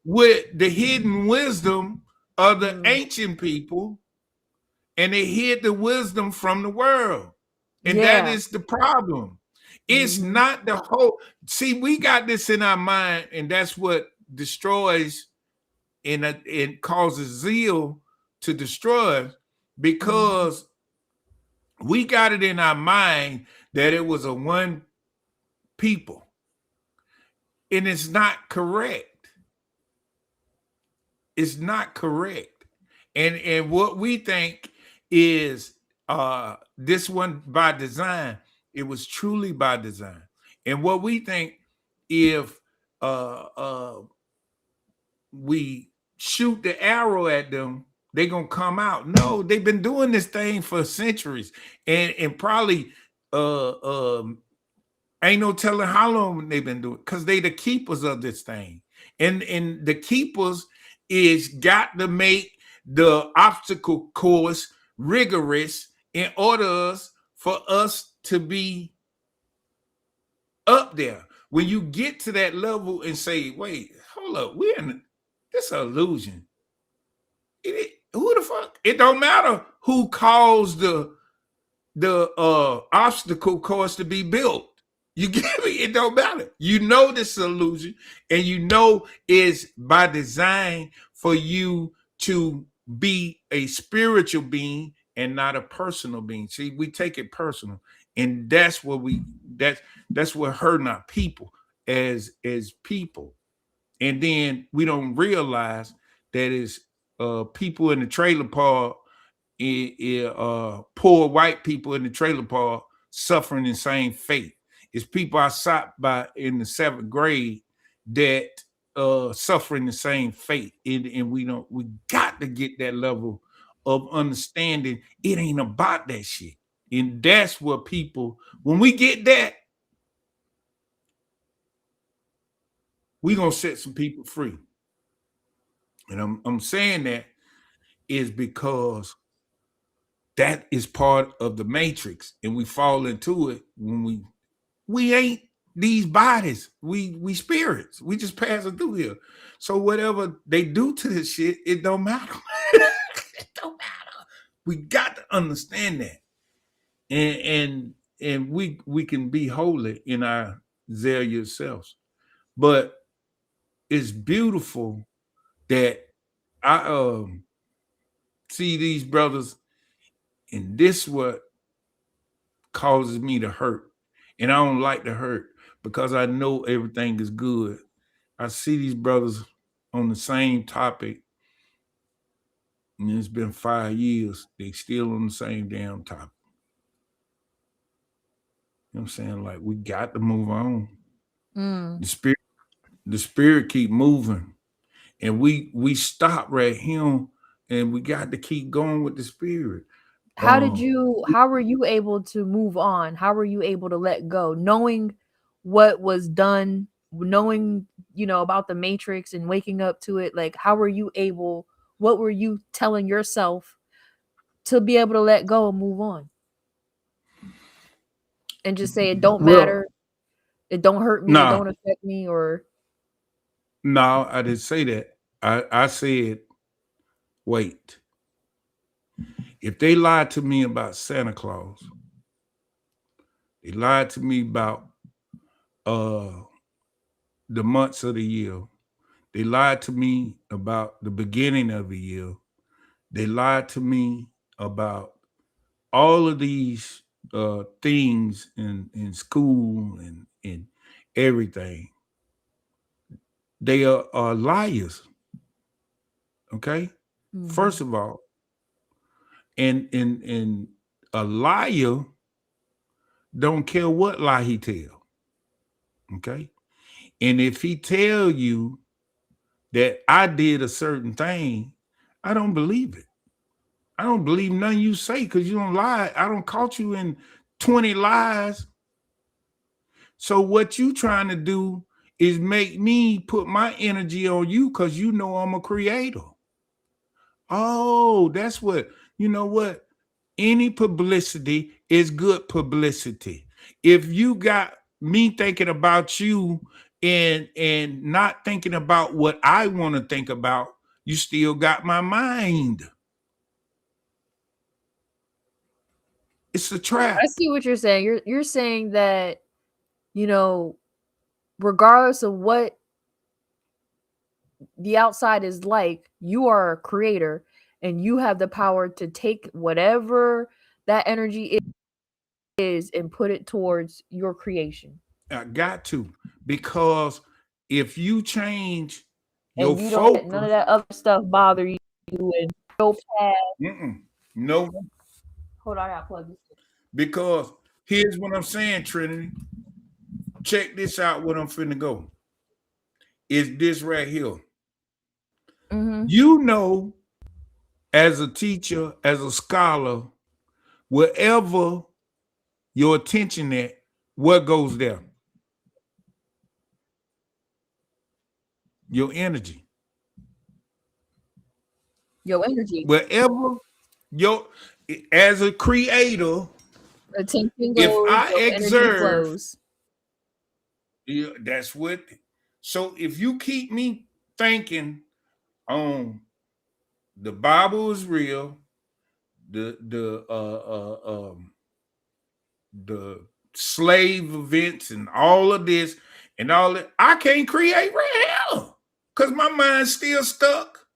B: with the hidden wisdom of the ancient people, and they hid the wisdom from the world. And that
A: Yeah.
B: is the problem. It's not the whole. See, we got this in our mind, and that's what destroys and it causes zeal to destroy us, because we got it in our mind that it was a one people, and it's not correct. It's not correct. And what we think is this one by design. It was truly by design. And what we think, if we shoot the arrow at them, they're gonna come out. No, they've been doing this thing for centuries, and probably ain't no telling how long they've been doing, because they the keepers of this thing. And the keepers is got to make the obstacle course rigorous in order for us to be up there. When you get to that level and say, wait, hold up, we're in this illusion. Who the fuck? It don't matter who caused the obstacle course to be built. You get me? It don't matter. You know this illusion, and you know it's by design for you to be a spiritual being and not a personal being. See, we take it personal, and that's what that's what hurting our people as people. And then we don't realize that it's people in the trailer park, poor white people in the trailer park suffering the same fate. It's people I sat by in the 7th grade that suffering the same fate. And we got to get that level of understanding. It ain't about that shit. And that's what people, when we get that, we gonna set some people free. And I'm saying that is because that is part of the matrix, and we fall into it when we ain't these bodies. We spirits. We just passing through here. So whatever they do to this shit, it don't matter. It don't matter. We got to understand that, and we can be holy in our zealous selves. But it's beautiful that I see these brothers, and this what causes me to hurt. And I don't like to hurt because I know everything is good. I see these brothers on the same topic, and it's been 5 years. They still on the same damn topic. You know what I'm saying? Like, we got to move on. The spirit keep moving. And we stop right here, and we got to keep going with the spirit.
A: How were you able to move on? How were you able to let go, knowing what was done, knowing, about the matrix and waking up to it? Like, what were you telling yourself to be able to let go and move on? And just say, it don't matter. It don't hurt me. It don't affect me, or.
B: No, I didn't say that. I said, wait. If they lied to me about Santa Claus, they lied to me about the months of the year, they lied to me about the beginning of the year, they lied to me about all of these things in school and everything. They are liars. Okay? First of all, And a liar don't care what lie he tell. Okay. And if he tell you that I did a certain thing, I don't believe it. I don't believe nothing you say because you don't lie. I don't caught you in 20 lies. So what you trying to do is make me put my energy on you because you know I'm a creator. Oh, that's what, you know what? Any publicity is good publicity. If you got me thinking about you and not thinking about what I want to think about, you still got my mind. It's a trap.
A: I see what you're saying. You're saying that, you know, regardless of what the outside is like, you are a creator and you have the power to take whatever that energy is and put it towards your creation.
B: I got to, because if you change your
A: And you don't let
B: focus,
A: none of that other stuff bother you and go past.
B: no,
A: Hold on, I gotta plug this in.
B: because here's what I'm saying, Trinity. Check this out, what I'm finna go. Is this right here. You know, as a teacher, as a scholar, wherever your attention at, what goes there? Your energy.
A: Your energy.
B: Wherever as a creator,
A: Attention goes,
B: if I
A: your energy
B: exert,
A: flows.
B: yeah, that's what. So if you keep me thinking on the Bible is real, the slave events and all of this and all that, I can't create right now because my mind's still stuck.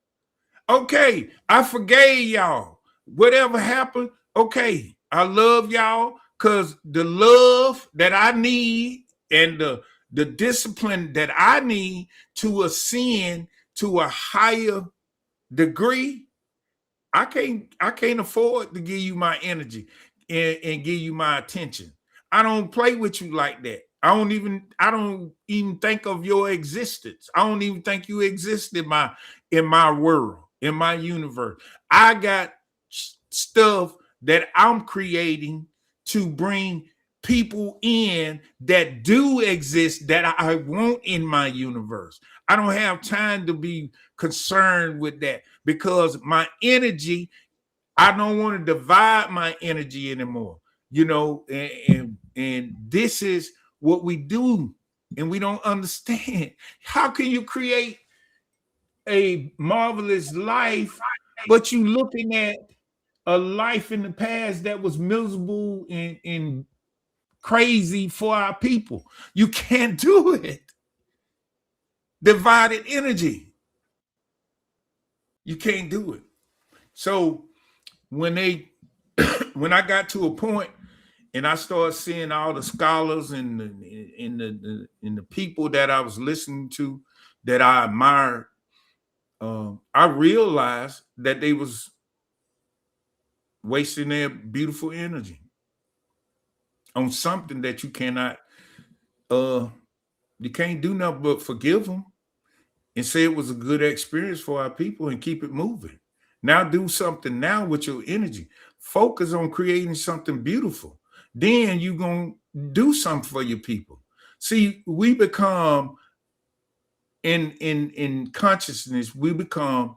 B: Okay, I forgave y'all. Whatever happened, okay, I love y'all because the love that I need and the discipline that I need to ascend to a higher degree, I can't afford to give you my energy and give you my attention. I don't play with you like that. I don't even think of your existence. I don't even think you exist in my world, in my universe. I got stuff that I'm creating to bring people in that do exist that I want in my universe. I don't have time to be concerned with that because my energy, I don't want to divide my energy anymore, you know, and this is what we do, and we don't understand. How can you create a marvelous life, but you looking at a life in the past that was miserable and crazy for our people? You can't do it. Divided energy. You can't do it. So when I got to a point and I started seeing all the scholars and the people that I was listening to that I admired, I realized that they was wasting their beautiful energy on something that you cannot, you can't do nothing but forgive them and say it was a good experience for our people and keep it moving. Now do something now with your energy. Focus on creating something beautiful. Then you're going to do something for your people. See, we become in consciousness, we become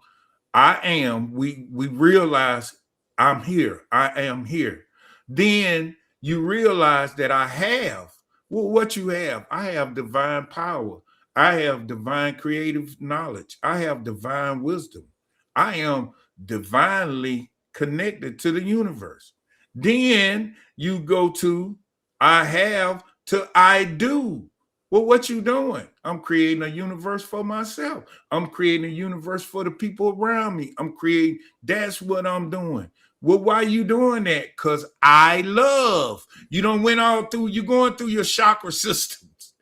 B: I am, we realize I'm here. I am here. Then you realize that I have. Well, what you have? I have divine power. I have divine creative knowledge. I have divine wisdom. I am divinely connected to the universe. Then you go to I have to I do. Well, what you doing? I'm creating a universe for myself. I'm creating a universe for the people around me. That's what I'm doing. Well, why are you doing that? Because I love. You don't went all through, you're going through your chakra systems.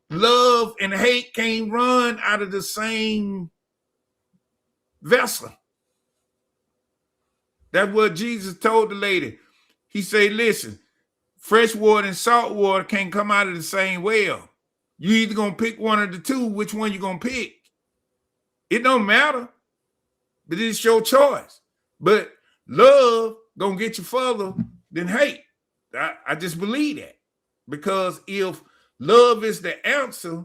B: Love and hate can't run out of the same vessel. That's what Jesus told the lady. He said, listen, fresh water and salt water can't come out of the same well. You either gonna pick one of the two. Which one you gonna pick? It don't matter, but it's your choice. But love gonna get you further than hate. I just believe that, because if love is the answer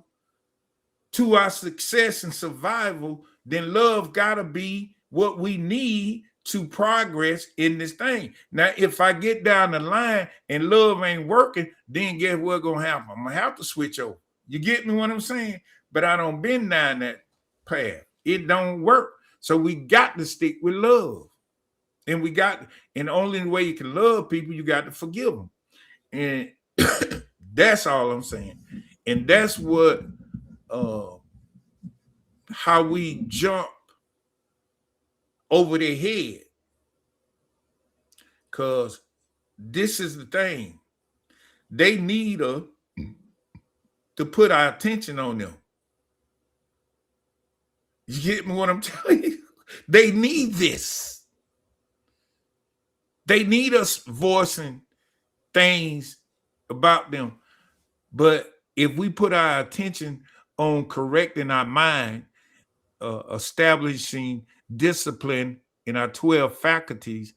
B: to our success and survival, then love gotta be what we need to progress in this thing. Now, if I get down the line and love ain't working, then guess what's gonna happen? I'm gonna have to switch over. You get me what I'm saying? But I don't been down that path. It don't work. So we got to stick with love. And the only way you can love people, you got to forgive them. And that's all I'm saying. And that's what how we jump over their head. Because this is the thing. They need us to put our attention on them. You get me what I'm telling you? They need this. They need us voicing things about them. But if we put our attention on correcting our mind, establishing discipline in our 12 faculties,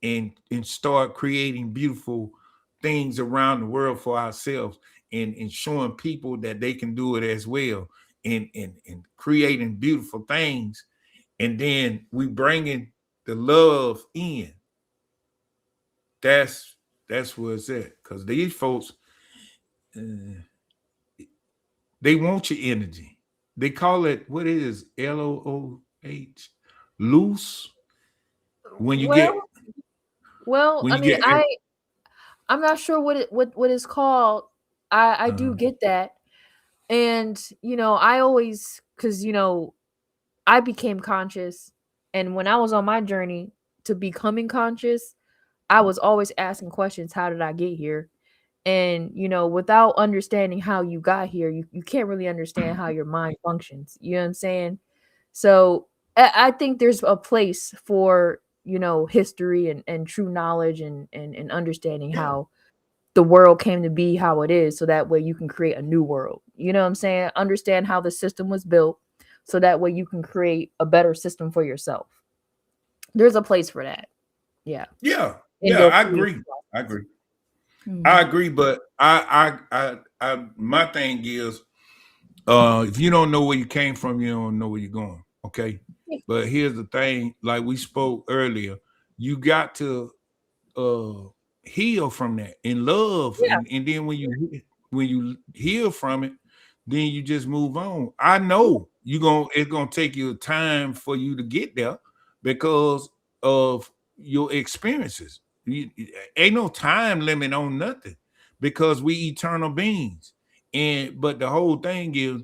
B: and start creating beautiful things around the world for ourselves, and showing people that they can do it as well, and creating beautiful things, and then we bringing the love in. That's where it's at. Because these folks, they want your energy. They call it, what it is, LOOH, loose. When you get,
A: I mean, I'm not sure what it's called. I do get that. And, I always, because, I became conscious. And when I was on my journey to becoming conscious, I was always asking questions. How did I get here? And, without understanding how you got here, you can't really understand how your mind functions. You know what I'm saying? So I think there's a place for, history and true knowledge and understanding how the world came to be how it is, so that way you can create a new world. You know what I'm saying? Understand how the system was built, so that way you can create a better system for yourself. There's a place for that. Yeah.
B: Yeah. I agree.
A: Mm-hmm.
B: I agree, but I my thing is, if you don't know where you came from, you don't know where you're going. Okay. But here's the thing, like we spoke earlier, you got to heal from that in love.
A: Yeah.
B: And then when you heal from it, then you just move on. I know it's gonna take you time for you to get there because of your experiences. Ain't no time limit on nothing, because we eternal beings. But the whole thing is,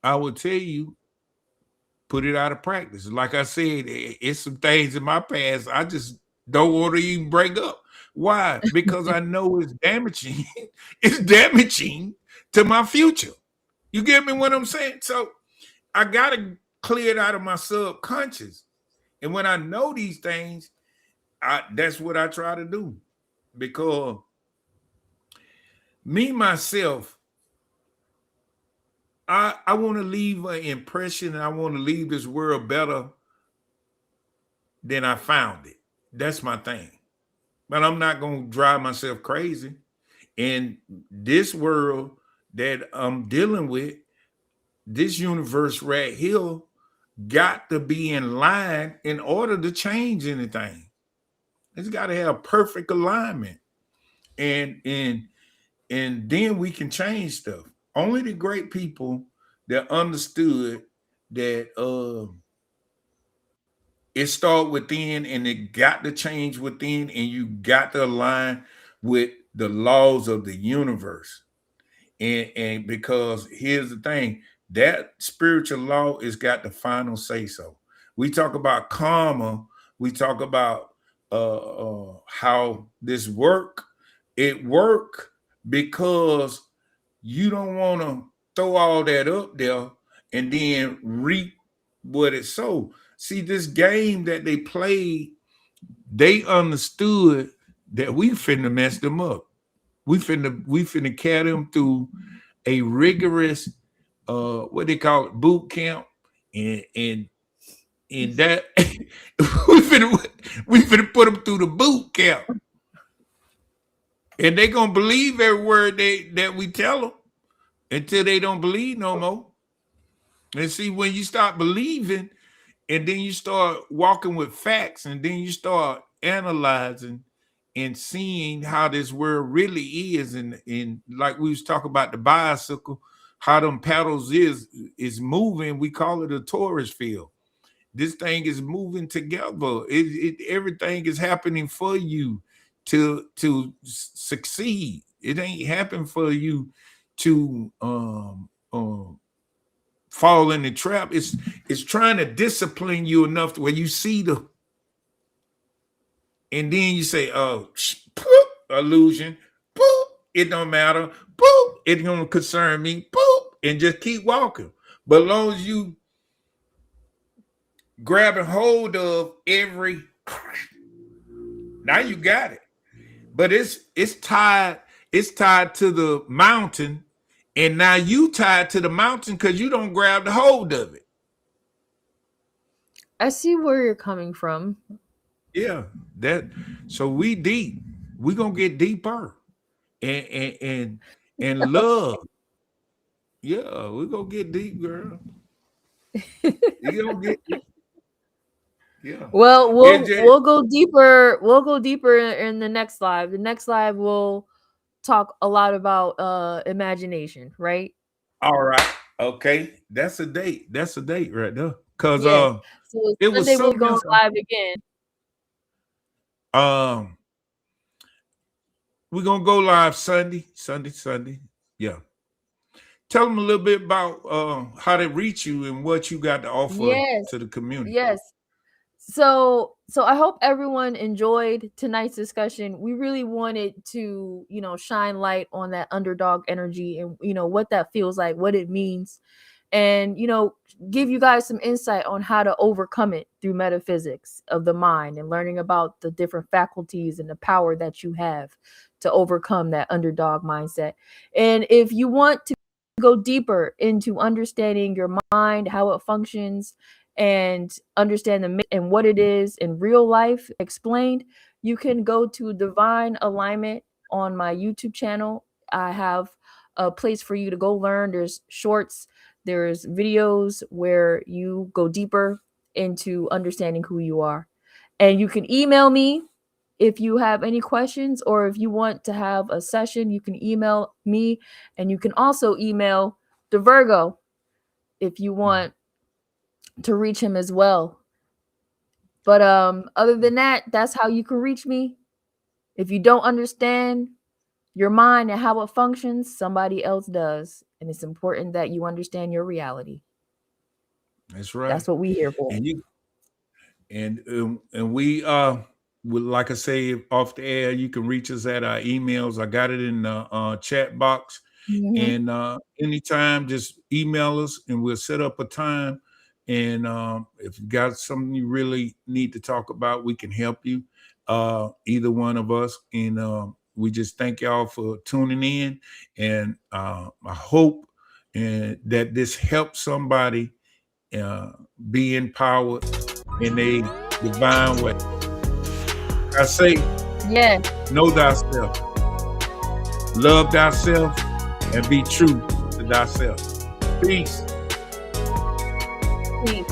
B: I would tell you, put it out of practice. Like I said, it's some things in my past I just don't want to even bring up. Why? Because I know it's damaging. It's damaging to my future. You get me what I'm saying? So I gotta clear it out of my subconscious. And when I know these things, that's what I try to do. Because me, myself, I want to leave an impression, and I want to leave this world better than I found it. That's my thing. But I'm not going to drive myself crazy. And this world that I'm dealing with, this universe right here, got to be in line in order to change anything. It's got to have perfect alignment. And then we can change stuff. Only the great people that understood that it start within, and it got to change within, and you got to align with the laws of the universe. And because here's the thing, that spiritual law has got the final say so. We talk about karma, we talk about how this work. It work because you don't want to throw all that up there and then reap what it sow. See, this game that they play they understood that we finna mess them up. We finna carry them through a rigorous what they call it, boot camp, and that we finna put them through the boot camp, and they gonna believe every word that we tell them until they don't believe no more. And see, when you start believing, and then you start walking with facts, and then you start analyzing and seeing how this world really is, and like we was talking about the bicycle, how them pedals is moving. We call it a torus field. This thing is moving together. Everything is happening for you to succeed. It ain't happening for you to fall in the trap. It's trying to discipline you enough to where you see and then you say, oh, poop, illusion, poop, it don't matter, poop, it don't concern me, poop, and just keep walking. But as long as you grabbing hold of every, now you got it. But it's tied to the mountain, and now you tied to the mountain because you don't grab the hold of it.
A: I see where you're coming from.
B: Yeah, so we deep. We gonna get deeper, and love. Yeah, we gonna get deep, girl. You gonna get deep. Yeah.
A: Well, we'll go deeper. We'll go deeper in the next live. The next live we'll talk a lot about imagination, right?
B: All right. Okay. That's a date. That's a date right there. Cause
A: so
B: it was
A: Sunday we'll
B: something
A: go
B: else.
A: live again.
B: We're gonna go live Sunday. Yeah. Tell them a little bit about how they reach you and what you got to offer to the community.
A: Yes. So I hope everyone enjoyed tonight's discussion. We really wanted to, shine light on that underdog energy and, what that feels like, what it means, and, give you guys some insight on how to overcome it through metaphysics of the mind and learning about the different faculties and the power that you have to overcome that underdog mindset. And if you want to go deeper into understanding your mind, how it functions, and understand the and what it is in real life explained, you can go to Divine Alignment on my YouTube channel. I have a place for you to go learn. There's shorts, there's videos where you go deeper into understanding who you are. And you can email me if you have any questions, or if you want to have a session, you can email me, and you can also email the Virgo if you want to reach him as well. But other than that, that's how you can reach me. If you don't understand your mind and how it functions, somebody else does, and it's important that you understand your reality.
B: That's right.
A: That's what we here for.
B: And we like I say, off the air, you can reach us at our emails. I got it in the chat box. And anytime, just email us and we'll set up a time. And if you got something you really need to talk about, we can help you, either one of us. And we just thank y'all for tuning in. And I hope that this helps somebody be empowered in a divine way. I say, know thyself, love thyself, and be true to thyself. Peace.
A: Peace.